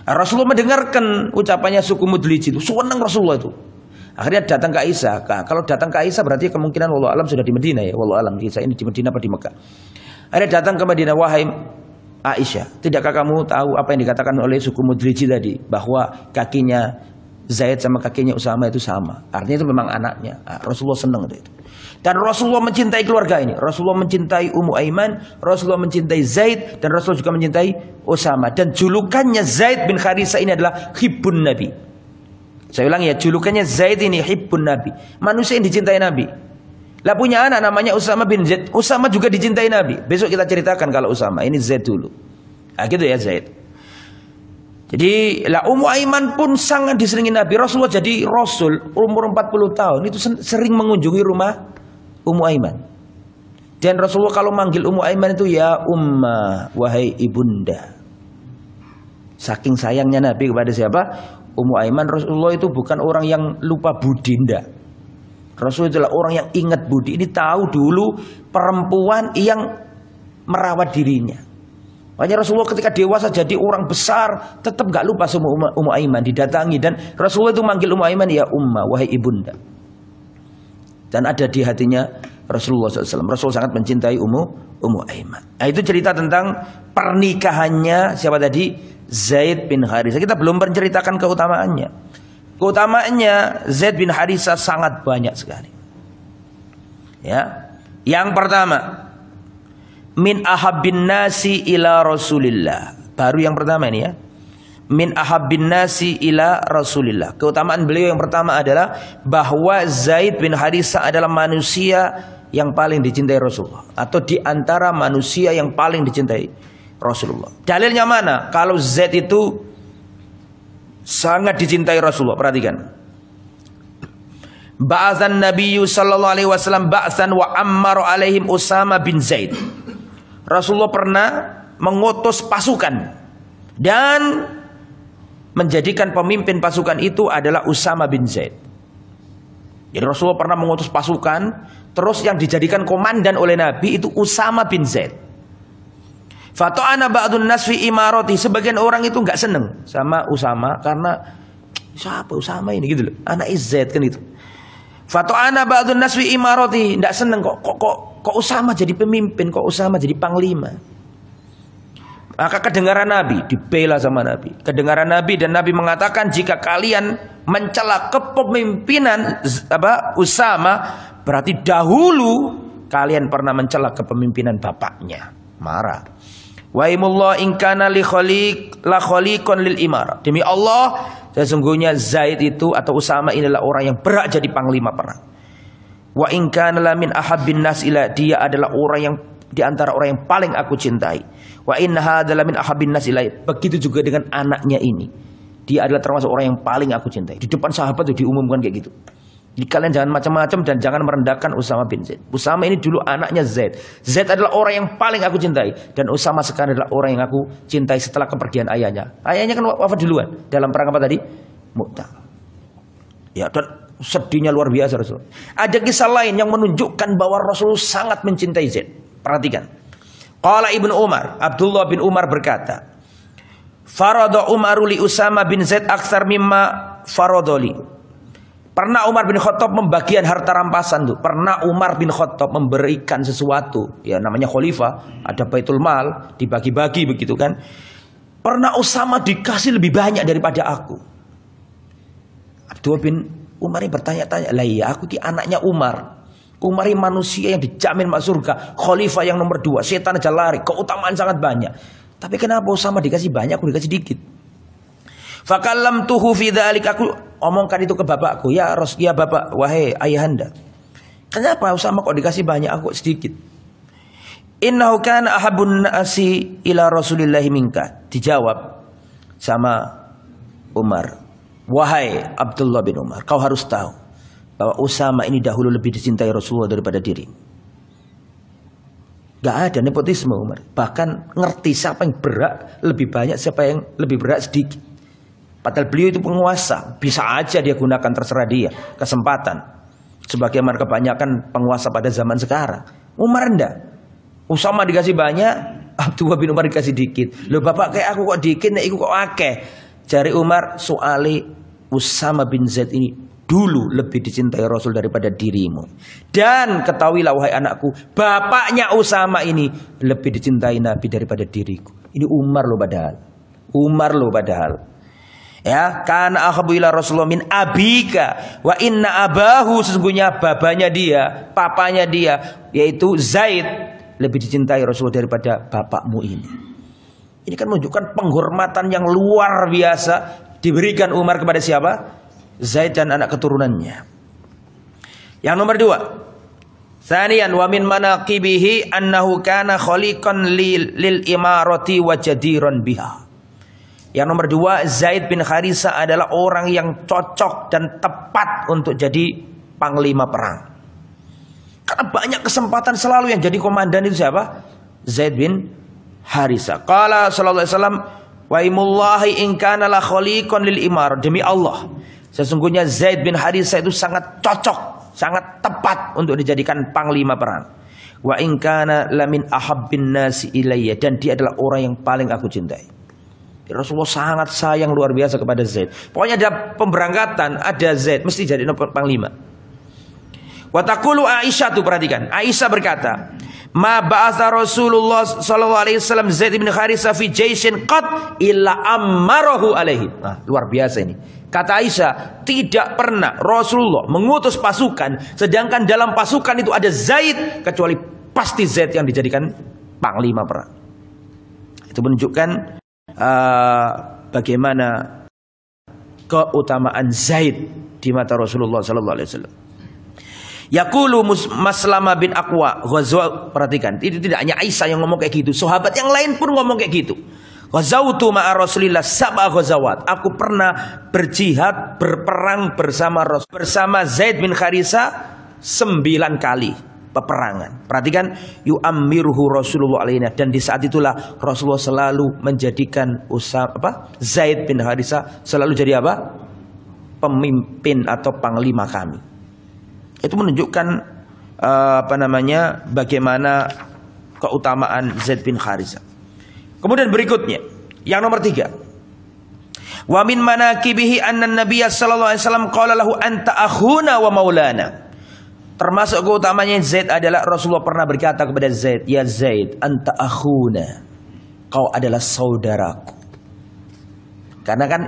Rasulullah mendengarkan ucapannya suku Mudliji itu. Senang Rasulullah itu. Akhirnya datang ke Aisyah. Kalau datang ke Aisyah berarti kemungkinan wallahu alam sudah di Madinah ya. Wallahu alam. Aisyah ini di Madinah apa di Mekah. Akhirnya datang ke Madinah. Wahai Aisyah, tidakkah kamu tahu apa yang dikatakan oleh suku Mudliji tadi? Bahwa kakinya Zaid sama kakinya Usama itu sama. Artinya itu memang anaknya. Rasulullah senang itu. Dan Rasulullah mencintai keluarga ini. Rasulullah mencintai Ummu Aiman, Rasulullah mencintai Zaid, dan Rasulullah juga mencintai Usama. Dan julukannya Zaid bin Harisah ini adalah Hibbun Nabi. Saya ulang ya, julukannya Zaid ini Hibbun Nabi. Manusia yang dicintai Nabi. Lah punya anak namanya Usama bin Zaid. Usama juga dicintai Nabi. Besok kita ceritakan kalau Usama. Ini Zaid dulu. Nah gitu ya Zaid. Jadi lah Ummu Aiman pun sangat disenangi Nabi. Rasulullah jadi Rasul umur 40 tahun. Itu sering mengunjungi rumah Ummu Aiman. Dan Rasulullah kalau manggil Ummu Aiman itu ya Umma, wahai ibunda. Saking sayangnya Nabi kepada siapa? Ummu Aiman. Rasulullah itu bukan orang yang lupa budi, enggak. Rasulullah adalah orang yang ingat budi. Ini tahu dulu perempuan yang merawat dirinya. Makanya Rasulullah ketika dewasa jadi orang besar tetap gak lupa sama Ummu Aiman, didatangi. Dan Rasulullah itu manggil Ummu Aiman ya Umma, wahai ibunda. Dan ada di hatinya Rasulullah SAW. Rasul sangat mencintai Ummu Aiman. Nah, itu cerita tentang pernikahannya siapa tadi? Zaid bin Haritha. Kita belum menceritakan keutamaannya. Keutamaannya Zaid bin Haritha sangat banyak sekali. Ya. Yang pertama, min ahabbin nasi ila Rasulillah. Baru yang pertama ini ya. Min ahabbin nasi ila Rasulillah. Keutamaan beliau yang pertama adalah bahwa Zaid bin Haritha adalah manusia yang paling dicintai Rasulullah, atau di antara manusia yang paling dicintai Rasulullah. Dalilnya mana? Kalau Zaid itu sangat dicintai Rasulullah. Perhatikan. Ba'atsan Nabiyyu sallallahu alaihi wasallam ba'tsan wa ammara alaihim Usama bin Zaid. Rasulullah pernah mengutus pasukan dan menjadikan pemimpin pasukan itu adalah Usama bin Zaid. Jadi Rasulullah pernah mengutus pasukan, terus yang dijadikan komandan oleh Nabi itu Usama bin Zaid. Fata'ana ba'dun nas fi imarati. Sebagian orang itu enggak seneng sama Usama karena siapa Usama ini gitu loh. Anak Zaid kan itu. Fata'ana ba'dun nas fi imarati. Enggak seneng kok Usama jadi pemimpin, kok Usama jadi panglima. Maka kedengaran Nabi, dibela sama Nabi. Kedengaran Nabi dan Nabi mengatakan jika kalian mencela kepemimpinan Usama, berarti dahulu kalian pernah mencela kepemimpinan bapaknya. Marah. Wa imullah in kana li khaliq la khaliqun lil imara. Demi Allah, sesungguhnya Zaid itu atau Usama inilah orang yang berhak jadi panglima perang. Wa in kana la min ahabbin nas ila, dia adalah orang yang di antara orang yang paling aku cintai. Wa inna hadzal min ahabbin nas ila. Begitu juga dengan anaknya ini. Dia adalah termasuk orang yang paling aku cintai. Di depan sahabat itu diumumkan kayak gitu. Jadi kalian jangan macam-macam dan jangan merendahkan Usama bin Zaid. Usama ini dulu anaknya Zaid. Zaid adalah orang yang paling aku cintai. Dan Usama sekarang adalah orang yang aku cintai setelah kepergian ayahnya. Ayahnya kan wafat duluan. Dalam perang apa tadi? Mu'tah. Ya, dan sedihnya luar biasa Rasul. Ada kisah lain yang menunjukkan bahwa Rasul sangat mencintai Zaid. Perhatikan. Qala Ibnu Umar, Abdullah bin Umar berkata, farada Umaru li Usama bin Zaid aktsar mimma faradoli. Pernah Umar bin Khattab membagian harta rampasan tuh. Pernah Umar bin Khattab memberikan sesuatu, ya namanya khalifah, ada Baitul Mal, dibagi-bagi begitu kan. Pernah Usama dikasih lebih banyak daripada aku. Abdullah bin Umar ini bertanya-tanya, lah ya aku ki anaknya Umar. Umar ini manusia yang dijamin masuk surga, khalifah yang nomor 2, setan aja lari, keutamaan sangat banyak. Tapi kenapa Usama dikasih banyak, aku dikasih dikit? Fakallamtuhu fi dzalik, aku omongkan itu ke bapakku, ya bapak, wahai ayahanda. Kenapa Usama kok dikasih banyak, aku sedikit? Innahu kana ahabun nasi ila Rasulillahi minka. Dijawab sama Umar, wahai Abdullah bin Umar, kau harus tahu bahwa Usama ini dahulu lebih dicintai Rasulullah daripada diri. Gak ada nepotisme Umar. Bahkan ngerti siapa yang berhak lebih banyak, siapa yang lebih berhak sedikit. Padahal beliau itu penguasa, bisa aja dia gunakan terserah dia kesempatan. Sebagaimana kebanyakan penguasa pada zaman sekarang. Umar enggak. Usama dikasih banyak, Abdullah bin Umar dikasih dikit. Loh bapak kayak aku kok dikit, nek iku kok akeh. Jari Umar, soale Usama bin Zaid ini dulu lebih dicintai Rasul daripada dirimu. Dan ketahuilah wahai anakku, bapaknya Usama ini lebih dicintai Nabi daripada diriku. Ini Umar loh padahal. Umar loh padahal. Ya, kana ahabbu ila Rasulullah min abika wa inna abahu, sesungguhnya babanya dia, papanya dia yaitu Zaid lebih dicintai Rasulullah daripada bapakmu ini. Ini kan menunjukkan penghormatan yang luar biasa diberikan Umar kepada siapa? Zaid dan anak keturunannya. Yang nomor 2. Tsaniyan wa min manaqibihi annahu kana khaliqan lil imarati wa jadiran biha. Yang nomor 2, Zaid bin Haritha adalah orang yang cocok dan tepat untuk jadi panglima perang. Karena banyak kesempatan selalu yang jadi komandan itu siapa? Zaid bin Haritha. Qala sallallahu alaihi wasallam, wa imullahi in kana la khaliqan lil imar. Demi Allah, sesungguhnya Zaid bin Haritha itu sangat cocok, sangat tepat untuk dijadikan panglima perang. Wa in kana lamin ahabbin nasi ilayya, dan dia adalah orang yang paling aku cintai. Rasulullah sangat sayang luar biasa kepada Zaid. Pokoknya ada pemberangkatan, ada Zaid, mesti jadi panglima. Wa taqulu Aisyah, tuh perhatikan. Aisyah berkata, ma ba'atha Rasulullah sallallahu alaihi wasallam Zaid bin Harisah fi jaishin qad illa ammarahu alaihi. Nah, luar biasa ini. Kata Aisyah, tidak pernah Rasulullah mengutus pasukan sedangkan dalam pasukan itu ada Zaid, kecuali pasti Zaid yang dijadikan panglima perang. Itu menunjukkan bagaimana keutamaan Zaid di mata Rasulullah sallallahu alaihi wasallam. Yaqulu Maslama bin Aqwa ghazwa, perhatikan, itu tidak hanya Aisyah yang ngomong kayak gitu, sahabat yang lain pun ngomong kayak gitu. Ghazawtu ma'a Rasulillah sab'a ghazawat. Aku pernah berjihad, berperang bersama Zaid bin Harisah 9 kali peperangan. Perhatikan, yu'ammiruhu Rasulullah alaina, dan di saat itulah Rasulullah selalu menjadikan Zaid bin Harisah selalu jadi apa? Pemimpin atau panglima kami. Itu menunjukkan bagaimana keutamaan Zaid bin Harisah. Kemudian berikutnya, yang nomor 3. Wa min manaqibihi anna Nabiy sallallahu alaihi wasallam qala lahu anta akhuna wa maulana. Termasuk keutamanya Zaid adalah Rasulullah pernah berkata kepada Zaid, ya Zaid, anta akhuna, kau adalah saudaraku. Karena kan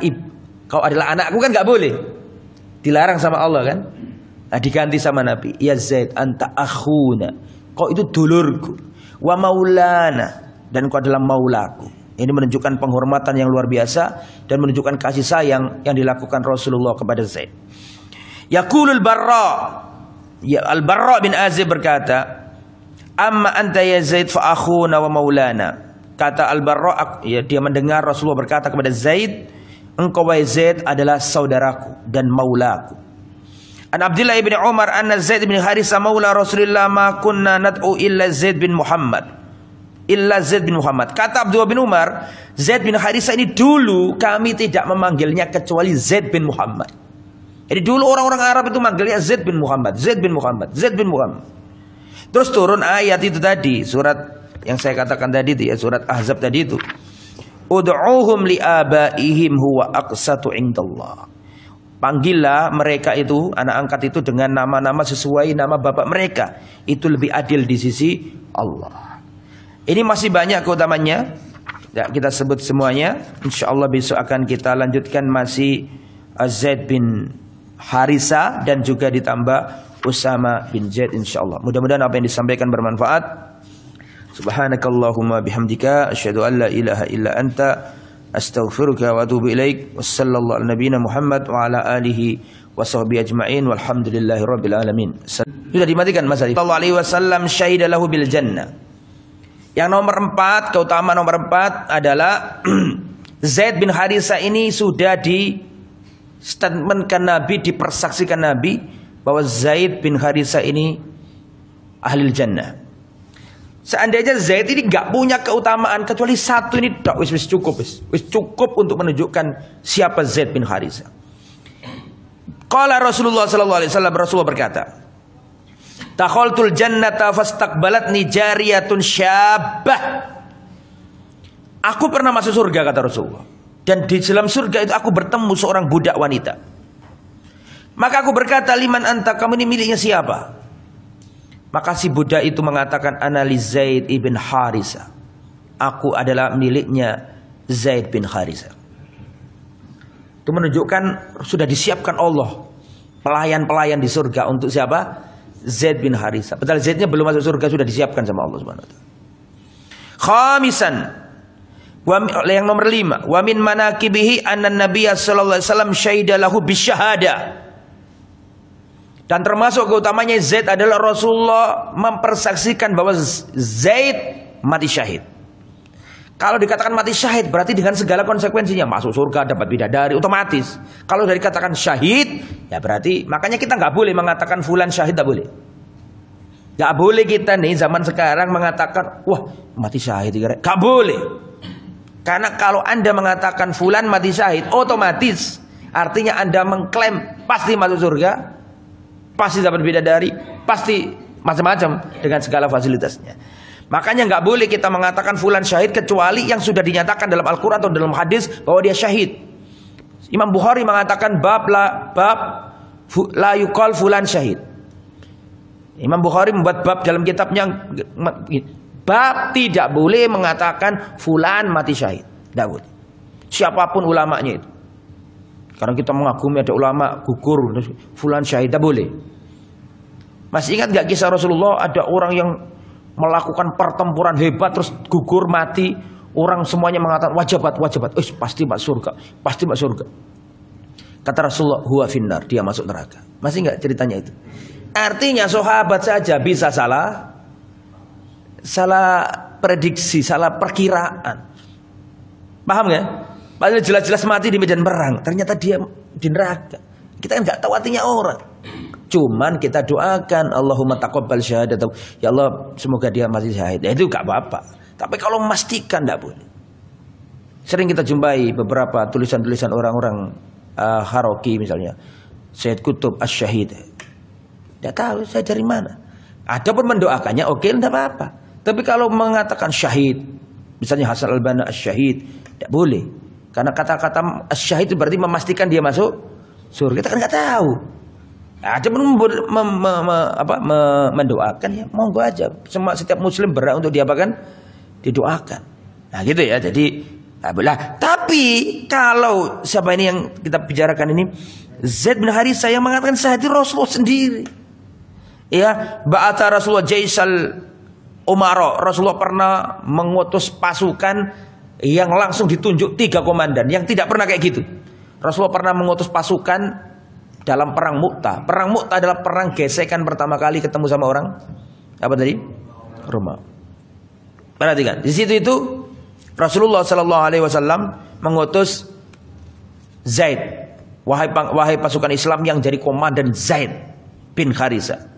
kau adalah anakku kan nggak boleh, dilarang sama Allah kan. Nah, diganti sama Nabi, ya Zaid, anta akhuna, kau itu dulurku, wa maulana, dan kau adalah maulaku. Ini menunjukkan penghormatan yang luar biasa dan menunjukkan kasih sayang yang dilakukan Rasulullah kepada Zaid. Yaqulul Barra, ya Al-Barra bin Azib berkata, amma anta ya Zaid fa akhuna wa maulana. Kata Al-Barra, ya, dia mendengar Rasulullah berkata kepada Zaid, engkau wahai Zaid adalah saudaraku dan maulaku. An Abdullah bin Umar anna Zaid bin Harisah maula Rasulullah ma kunna nad'u illa Zaid bin Muhammad. Kata Abdullah bin Umar, Zaid bin Harisah ini dulu kami tidak memanggilnya kecuali Zaid bin Muhammad. Jadi dulu orang-orang Arab itu manggilnya Zaid bin Muhammad, Zaid bin Muhammad, Zaid bin Muhammad. Terus turun ayat itu tadi, surat yang saya katakan tadi itu ya, surat Ahzab tadi itu. Ud'uhum li'abaihim huwa aqsatu indallah. Panggillah mereka itu, anak angkat itu dengan nama-nama sesuai nama bapak mereka. Itu lebih adil di sisi Allah. Ini masih banyak keutamanya, ya, kita sebut semuanya. InsyaAllah besok akan kita lanjutkan masih Zaid bin Harisah dan juga ditambah Usama bin Zaid insyaallah. Mudah-mudahan apa yang disampaikan bermanfaat. Subhanakallahumma bihamdika asyhadu an la ilaha illa anta astaghfiruka wa atubu ilaik. Wassallallahu ala nabiyyina Muhammad wa ala alihi washabbihi ajma'in walhamdulillahirabbil alamin. Sudah dimatikan Mas Ali. Sallallahu alaihi wasallam syahida lahu bil jannah. Yang nomor 4, keutamaan nomor 4 adalah Zaid bin Harisah ini sudah di statementkan Nabi, dipersaksikan Nabi bahwa Zaid bin Harisah ini ahli jannah. Seandainya Zaid ini gak punya keutamaan kecuali satu ini, wis cukup untuk menunjukkan siapa Zaid bin Harisah. Qala Rasulullah sallallahu alaihi wasallam, Rasulullah berkata, Takhaltul jannata fastaqbalatni jariyatun syabah. Aku pernah masuk surga, kata Rasulullah, dan di dalam surga itu aku bertemu seorang budak wanita. Maka aku berkata, liman anta, kamu ini miliknya siapa? Maka si budak itu mengatakan, ana li Zaid ibn Harisah, aku adalah miliknya Zaid bin Harisah. Itu menunjukkan sudah disiapkan Allah pelayan-pelayan di surga untuk siapa? Zaid bin Harisah. Padahal Zaidnya belum masuk surga sudah disiapkan sama Allah Subhanahu wa taala. Khamisan, yang nomor 5, wa min manaqibihi anna Nabiy sallallahu alaihi wasallam syahida lahu bisyahada. Dan termasuk keutamanya Zaid adalah Rasulullah mempersaksikan bahwa Zaid mati syahid. Kalau dikatakan mati syahid berarti dengan segala konsekuensinya, masuk surga, dapat bidadari, otomatis. Kalau dari katakan syahid, ya berarti, makanya kita nggak boleh mengatakan fulan syahid, nggak boleh. Nggak boleh kita nih zaman sekarang mengatakan, wah mati syahid, nggak boleh. Karena kalau Anda mengatakan fulan mati syahid, otomatis artinya Anda mengklaim pasti masuk surga, pasti dapat bidadari, pasti macam-macam dengan segala fasilitasnya. Makanya nggak boleh kita mengatakan fulan syahid kecuali yang sudah dinyatakan dalam Al-Quran atau dalam hadis bahwa dia syahid. Imam Bukhari mengatakan bab la yuqal fulan syahid. Imam Bukhari membuat bab dalam kitabnya, bab tidak boleh mengatakan fulan mati syahid. Tidak boleh. Siapapun ulamanya itu. Karena kita mengagumi ada ulama gugur, fulan syahid, tidak boleh. Masih ingat gak kisah Rasulullah ada orang yang melakukan pertempuran hebat terus gugur mati, orang semuanya mengatakan wajabat, pasti masuk surga, pasti masuk surga. Kata Rasulullah, huwa finnar, dia masuk neraka. Masih ingat ceritanya itu? Artinya sahabat saja bisa salah prediksi, salah perkiraan. Paham nggak? Padahal jelas-jelas mati di medan perang, ternyata dia di neraka. Kita kan nggak tahu artinya orang. Cuman kita doakan Allahumma taqabbal syahadatahu. Ya Allah, semoga dia mati syahid. Ya, itu nggak apa-apa. Tapi kalau memastikan nggak boleh. Sering kita jumpai beberapa tulisan-tulisan orang-orang Haroki misalnya, Sayyid Qutb Asy-Syahid. Tidak tahu saya dari mana. Adapun mendoakannya oke, tidak apa-apa. Tapi kalau mengatakan syahid, misalnya Hasan al-Banna Asy-Syahid, tidak boleh. Karena kata-kata Asy-Syahid itu berarti memastikan dia masuk surga. Kita kan nggak tahu. Adapun mendoakan ya monggo aja. Setiap muslim berhak untuk diapakan? Didoakan. Nah gitu ya. Jadi alhamdulillah. Tapi kalau siapa ini yang kita bicarakan ini, Zaid bin Haritsah yang mengatakan syahid Rasulullah sendiri. Ya, ba'atha Rasulullah Jaisal Umara. Rasulullah pernah mengutus pasukan yang langsung ditunjuk 3 komandan, yang tidak pernah kayak gitu. Rasulullah pernah mengutus pasukan dalam perang Mu'tah. Perang Mu'tah adalah perang gesekan pertama kali ketemu sama orang apa tadi? Roma. Perhatikan, di situ itu Rasulullah Sallallahu Alaihi Wasallam mengutus Zaid, wahai pasukan Islam yang jadi komandan Zaid bin Haritsah.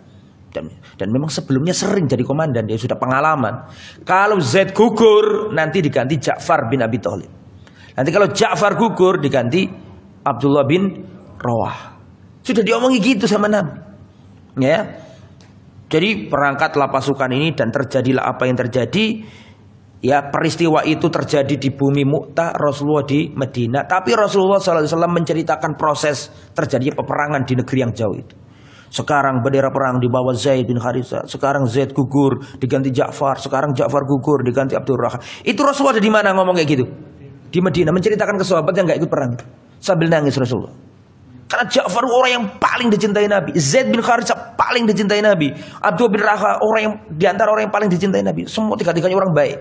Dan memang sebelumnya sering jadi komandan, dia sudah pengalaman. Kalau Zaid gugur, nanti diganti Ja'far bin Abi Thalib. Nanti kalau Ja'far gugur, diganti Abdullah bin Rawah. Sudah diomongi gitu sama Nabi. Ya. Jadi perangkatlah pasukan ini dan terjadilah apa yang terjadi. Ya, peristiwa itu terjadi di bumi Mu'tah, Rasulullah di Madinah. Tapi Rasulullah SAW menceritakan proses terjadinya peperangan di negeri yang jauh itu. Sekarang bendera perang di bawah Zaid bin Haritsah. Sekarang Zaid gugur diganti Ja'far. Sekarang Ja'far gugur diganti Abdurrahman. Itu Rasulullah ada di mana ngomong kayak gitu? Di Madinah, menceritakan ke sahabat yang nggak ikut perang. Sambil nangis Rasulullah. Karena Ja'far orang yang paling dicintai Nabi. Zaid bin Haritsah paling dicintai Nabi. Abdullah bin Rawah orang yang diantara orang yang paling dicintai Nabi. Semua tiga-tiganya orang baik.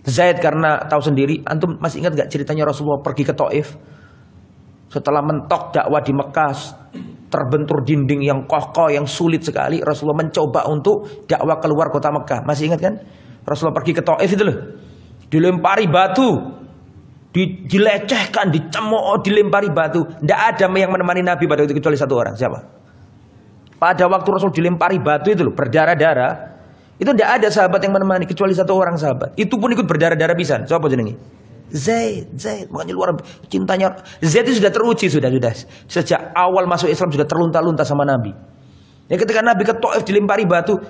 Zaid karena tahu sendiri. Antum masih ingat gak ceritanya Rasulullah pergi ke Taif? Setelah mentok dakwah di Mekah, terbentur dinding yang kokoh, yang sulit sekali. Rasulullah mencoba untuk dakwah keluar kota Mekah. Masih ingat kan? Rasulullah pergi ke Taif itu loh. Dilempari batu, dilecehkan, dicemooh, dilempari batu. Tidak ada yang menemani Nabi pada itu kecuali satu orang. Siapa? Pada waktu Rasul dilempari batu itu loh, berdarah-darah. Itu tidak ada sahabat yang menemani kecuali satu orang sahabat. Itu pun ikut berdarah-darah pisan. Siapa jenenge? Zaid. Makanya luar cintanya. Zaid itu sudah teruji sudah. Sejak awal masuk Islam sudah terlunta-lunta sama Nabi. Ya, ketika Nabi ke Taif dilempari batu,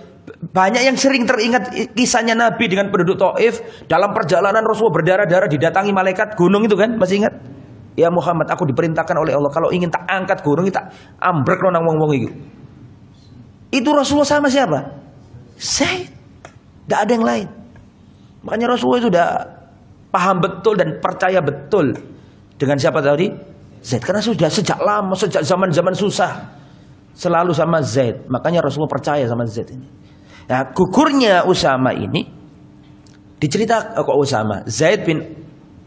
banyak yang sering teringat kisahnya Nabi dengan penduduk Taif. Dalam perjalanan Rasulullah berdarah-darah didatangi malaikat gunung itu kan, masih ingat? Ya Muhammad, aku diperintahkan oleh Allah kalau ingin tak angkat gunung, tak ambrek nang wong-wong itu. Itu Rasulullah sama siapa? Zaid. Tidak ada yang lain. Makanya Rasulullah sudah paham betul dan percaya betul dengan siapa tadi? Zaid. Karena sudah sejak lama, sejak zaman-zaman susah selalu sama Zaid. Makanya Rasulullah percaya sama Zaid ini. Nah, gugurnya Usama ini diceritakan kok Usama, Zaid bin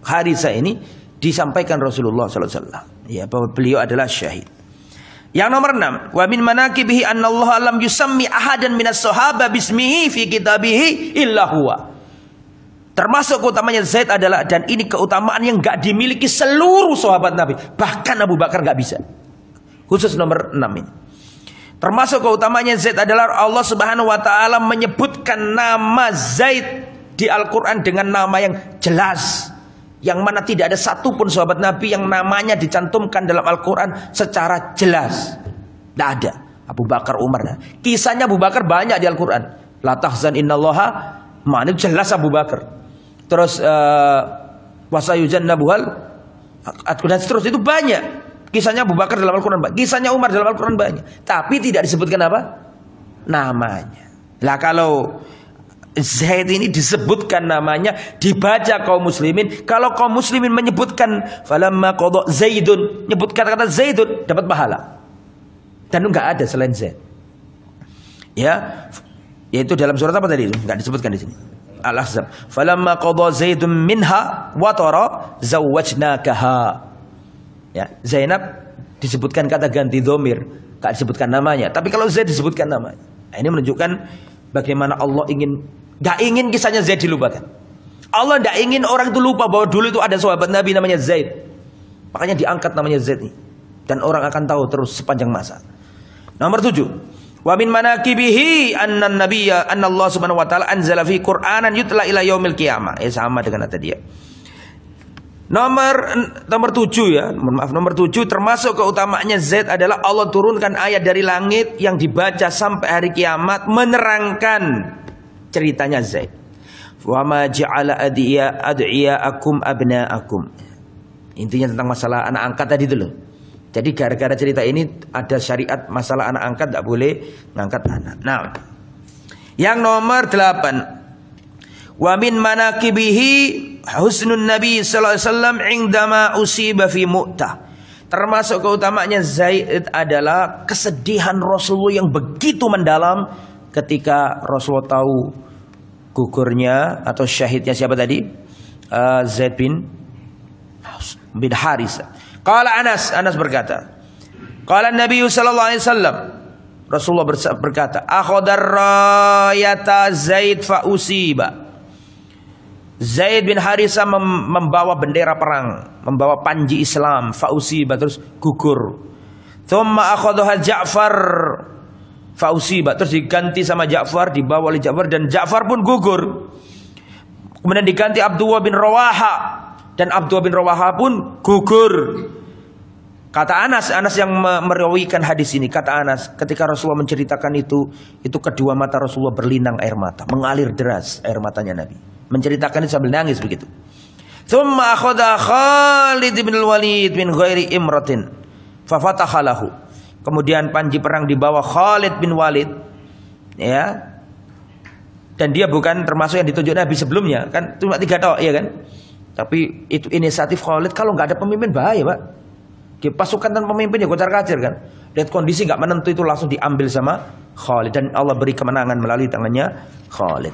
Haritsah ini disampaikan Rasulullah SAW. Ya, bahwa beliau adalah syahid. Yang nomor 6, wa min manaqibihi anna Allah lam yusammi ahadan minas sahaba bismihi fi kitabihi illa huwa. Termasuk keutamanya Zaid adalah, dan ini keutamaan yang gak dimiliki seluruh sahabat Nabi, bahkan Abu Bakar gak bisa. Khusus nomor 6 ini. Termasuk keutamanya Zaid adalah Allah Subhanahu wa taala menyebutkan nama Zaid di Al-Qur'an dengan nama yang jelas, yang mana tidak ada satupun sahabat Nabi yang namanya dicantumkan dalam Al-Quran secara jelas. Tidak ada. Abu Bakar, Umar. Kisahnya Abu Bakar banyak di Al-Quran. La tahzan innallaha ma'ana, itu jelas Abu Bakar. Terus wasayujannabuhal dan seterusnya, itu banyak. Kisahnya Abu Bakar dalam Al-Quran banyak. Kisahnya Umar dalam Al-Quran banyak. Tapi tidak disebutkan apa? namanya. Lah kalau Zaid ini disebutkan namanya, dibaca kaum muslimin. Kalau kaum muslimin menyebutkan falamma qada Zaidun, nyebut kata-kata Zaidun, dapat pahala. Dan enggak ada selain Zaid. Ya, yaitu dalam surat apa tadi itu? Enggak disebutkan di sini. Al-Ahzab. Falamma qada Zaidun minha watara zawwajnakaha. Ya, Zainab disebutkan kata ganti dhamir, enggak disebutkan namanya. Tapi kalau Zaid disebutkan namanya. Nah, ini menunjukkan bagaimana Allah gak ingin kisahnya Zaid dilupakan. Allah gak ingin orang itu lupa bahwa dulu itu ada sahabat Nabi namanya Zaid. Makanya diangkat namanya Zaid ini. Dan orang akan tahu terus sepanjang masa. Nomor 7. Wa min manaqibihi anna Allah subhanahu wa ta'ala anzala fi Qur'anan yutla ila yaumil qiyamah. Sama dengan tadi ya. Nomor 7 ya. Nomor 7 termasuk keutamaannya Zaid adalah Allah turunkan ayat dari langit yang dibaca sampai hari kiamat menerangkan ceritanya Zaid. Wa ma ja'ala ad'iyaakum abnaakum. Intinya tentang masalah anak angkat tadi itu loh. Jadi gara-gara cerita ini ada syariat masalah anak angkat, tidak boleh ngangkat anak. Nah, yang nomor 8. Wa min manaqibihi husnun Nabi sallallahu alaihi wasallam indama usiba fi Mu'tah. Termasuk keutamaannya Zaid adalah kesedihan Rasulullah yang begitu mendalam ketika Rasulullah tahu gugurnya atau syahidnya siapa tadi? Zaid bin Haritsah. Qala Anas berkata, qala Nabi sallallahu alaihi wasallam, Rasulullah berkata, akhadar rayata Zaid fa usiba. Zaid bin Haritsah membawa bendera perang, membawa panji Islam, fausiba, terus gugur. Thumma akhadha Ja'far fausiba, terus diganti sama Ja'far, dibawa oleh Ja'far dan Ja'far pun gugur. Kemudian diganti Abdullah bin Rawaha dan Abdullah bin Rawaha pun gugur. Kata Anas yang merawikan hadis ini, kata Anas, ketika Rasulullah menceritakan itu kedua mata Rasulullah berlinang air mata, mengalir deras air matanya Nabi. Menceritakan itu sambil nangis begitu. Thumma akhadha Khalid bin Walid min ghairi imratin fa fataha lahu. Kemudian panji perang dibawa Khalid bin Walid, ya. Dan dia bukan termasuk yang ditunjuk Nabi sebelumnya, kan cuma 3 tok, ya kan? Tapi itu inisiatif Khalid, kalau nggak ada pemimpin bahaya, Pak. Di pasukan dan pemimpin ya kocar-kacir kan. Lihat kondisi nggak menentu itu langsung diambil sama Khalid dan Allah beri kemenangan melalui tangannya Khalid.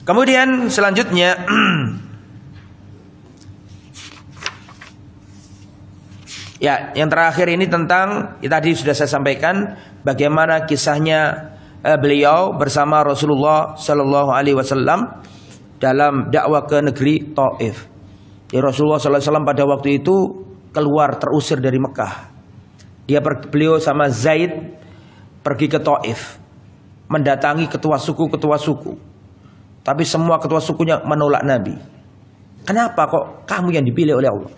Kemudian selanjutnya ya, yang terakhir ini tentang tadi sudah saya sampaikan bagaimana kisahnya beliau bersama Rasulullah Sallallahu Alaihi Wasallam dalam dakwah ke negeri Taif. Ya, Rasulullah Sallallahu Alaihi Wasallam pada waktu itu keluar terusir dari Mekah. Beliau sama Zaid pergi ke Taif, mendatangi ketua suku. Tapi semua ketua sukunya menolak Nabi. Kenapa kok kamu yang dipilih oleh Allah?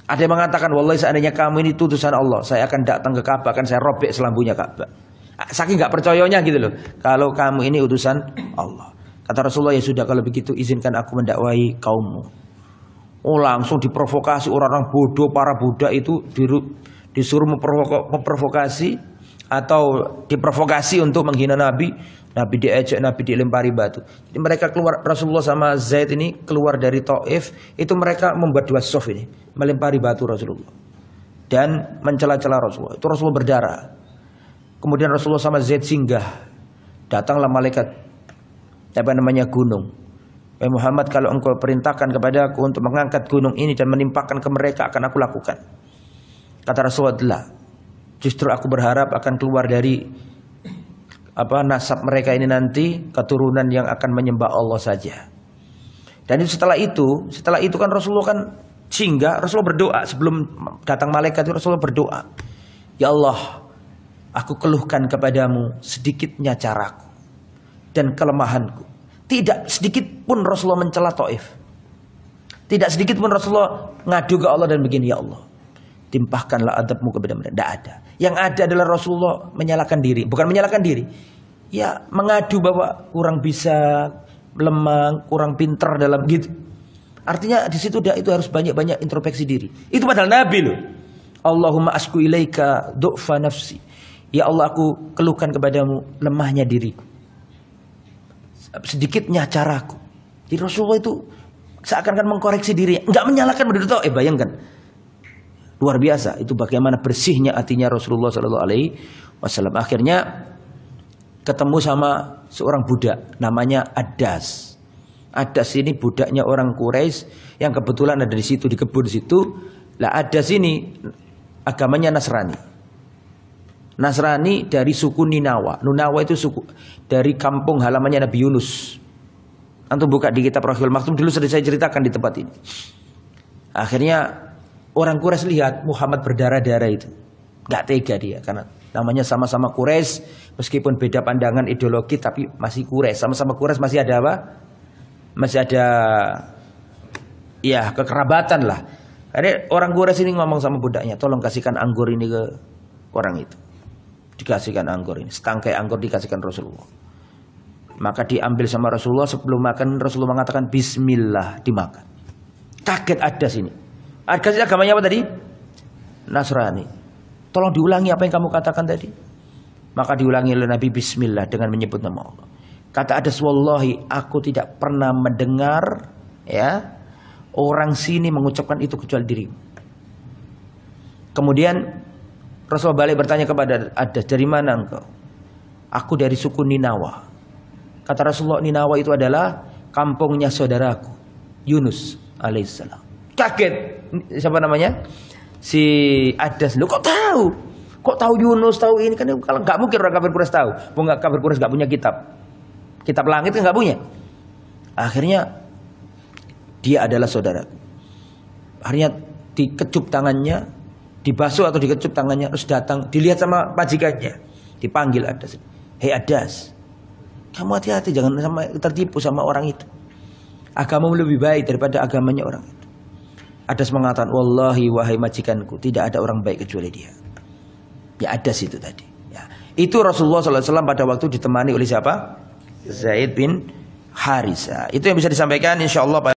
Ada yang mengatakan, wallahi seandainya kamu ini utusan Allah, saya akan datang ke Ka'bah, akan saya robek selambunya Ka'bah. Saking gak percayanya gitu loh. Kalau kamu ini utusan Allah. Kata Rasulullah, ya sudah kalau begitu izinkan aku mendakwai kaummu. Oh, langsung diprovokasi orang-orang bodoh, para budak itu disuruh memprovokasi atau diprovokasi untuk menghina Nabi. Nabi diejek, Nabi dilempari batu. Jadi mereka keluar, Rasulullah sama Zaid ini keluar dari Taif, itu mereka membuat 2 sof ini, melempari batu Rasulullah dan mencela-cela Rasulullah. Itu Rasulullah berdarah. Kemudian Rasulullah sama Zaid singgah. Datanglah malaikat gunung. Muhammad, kalau engkau perintahkan kepada aku untuk mengangkat gunung ini dan menimpakan ke mereka, akan aku lakukan. Kata Rasulullah, justru aku berharap akan keluar dari nasab mereka ini nanti keturunan yang akan menyembah Allah saja. Dan itu setelah itu kan Rasulullah kan singgah, Rasulullah berdoa sebelum datang malaikat itu Rasulullah berdoa, ya Allah, aku keluhkan kepadamu sedikitnya caraku dan kelemahanku. Tidak sedikit pun Rasulullah mencela Taif. Tidak sedikit pun Rasulullah ngadu ke Allah dan begini, ya Allah, timpahkanlah adabmu kepada mereka. Tidak ada. Yang ada adalah Rasulullah menyalahkan diri. Bukan menyalahkan diri, ya mengadu bahwa kurang bisa, lemah, kurang pinter dalam gitu. Artinya di situ itu harus banyak-banyak introspeksi diri. Itu padahal Nabi loh. Allahumma asku ilaika du'fa nafsi. Ya Allah, aku keluhkan kepadamu lemahnya diriku, sedikitnya caraku. Jadi Rasulullah itu seakan-akan mengkoreksi diri, enggak menyalahkan begitu. Bayangkan, luar biasa itu bagaimana bersihnya hatinya Rasulullah SAW. Akhirnya ketemu sama seorang budak namanya Adas. Adas ini budaknya orang Quraisy yang kebetulan ada di situ, di kebun situ. Lah Adas ini agamanya Nasrani. Nasrani dari suku Ninawa. Ninawa itu suku dari kampung halamannya Nabi Yunus. Antum buka di kitab Rahiul Maktum, dulu sudah saya ceritakan di tempat ini. Akhirnya orang Quraisy lihat Muhammad berdarah-darah itu, nggak tega dia, karena namanya sama-sama Quraisy, meskipun beda pandangan ideologi tapi masih Quraisy, sama-sama Quraisy, masih ada apa? Masih ada ya kekerabatan lah. Akhirnya orang Quraisy ini ngomong sama budaknya, tolong kasihkan anggur ini ke orang itu. Dikasihkan anggur ini, setangkai anggur dikasihkan Rasulullah. Maka diambil sama Rasulullah, sebelum makan Rasulullah mengatakan bismillah, dimakan. Kaget Adas ini. Adas agamanya apa tadi? Nasrani. Tolong diulangi apa yang kamu katakan tadi. Maka diulangi oleh Nabi bismillah dengan menyebut nama Allah. Kata Adas, wallahi aku tidak pernah mendengar ya orang sini mengucapkan itu kecuali dirimu. Kemudian Rasulullah balik bertanya kepada Adas, dari mana engkau? Aku dari suku Ninawa. Kata Rasulullah, Ninawa itu adalah kampungnya saudaraku Yunus alaihissalam. Kaget. Siapa namanya? Si Adas. Lu kok tahu? Kok tahu Yunus, tahu ini? Kan kalau nggak mungkin orang kafir Quraisy tahu. Enggak, kafir Quraisy nggak punya kitab. Kitab langit kan nggak punya. Akhirnya dia adalah saudara. Akhirnya dikecup tangannya, dibasuh atau dikecup tangannya, terus datang, dilihat sama majikannya, dipanggil Adas. Hei Adas, kamu hati-hati, jangan tertipu sama orang itu. Agamamu lebih baik daripada agamanya orang itu. Adas mengatakan, wallahi wahai majikanku, tidak ada orang baik kecuali dia. Ya Adas itu tadi. Ya. Itu Rasulullah SAW pada waktu ditemani oleh siapa? Zaid bin Harisah. Itu yang bisa disampaikan insyaallah.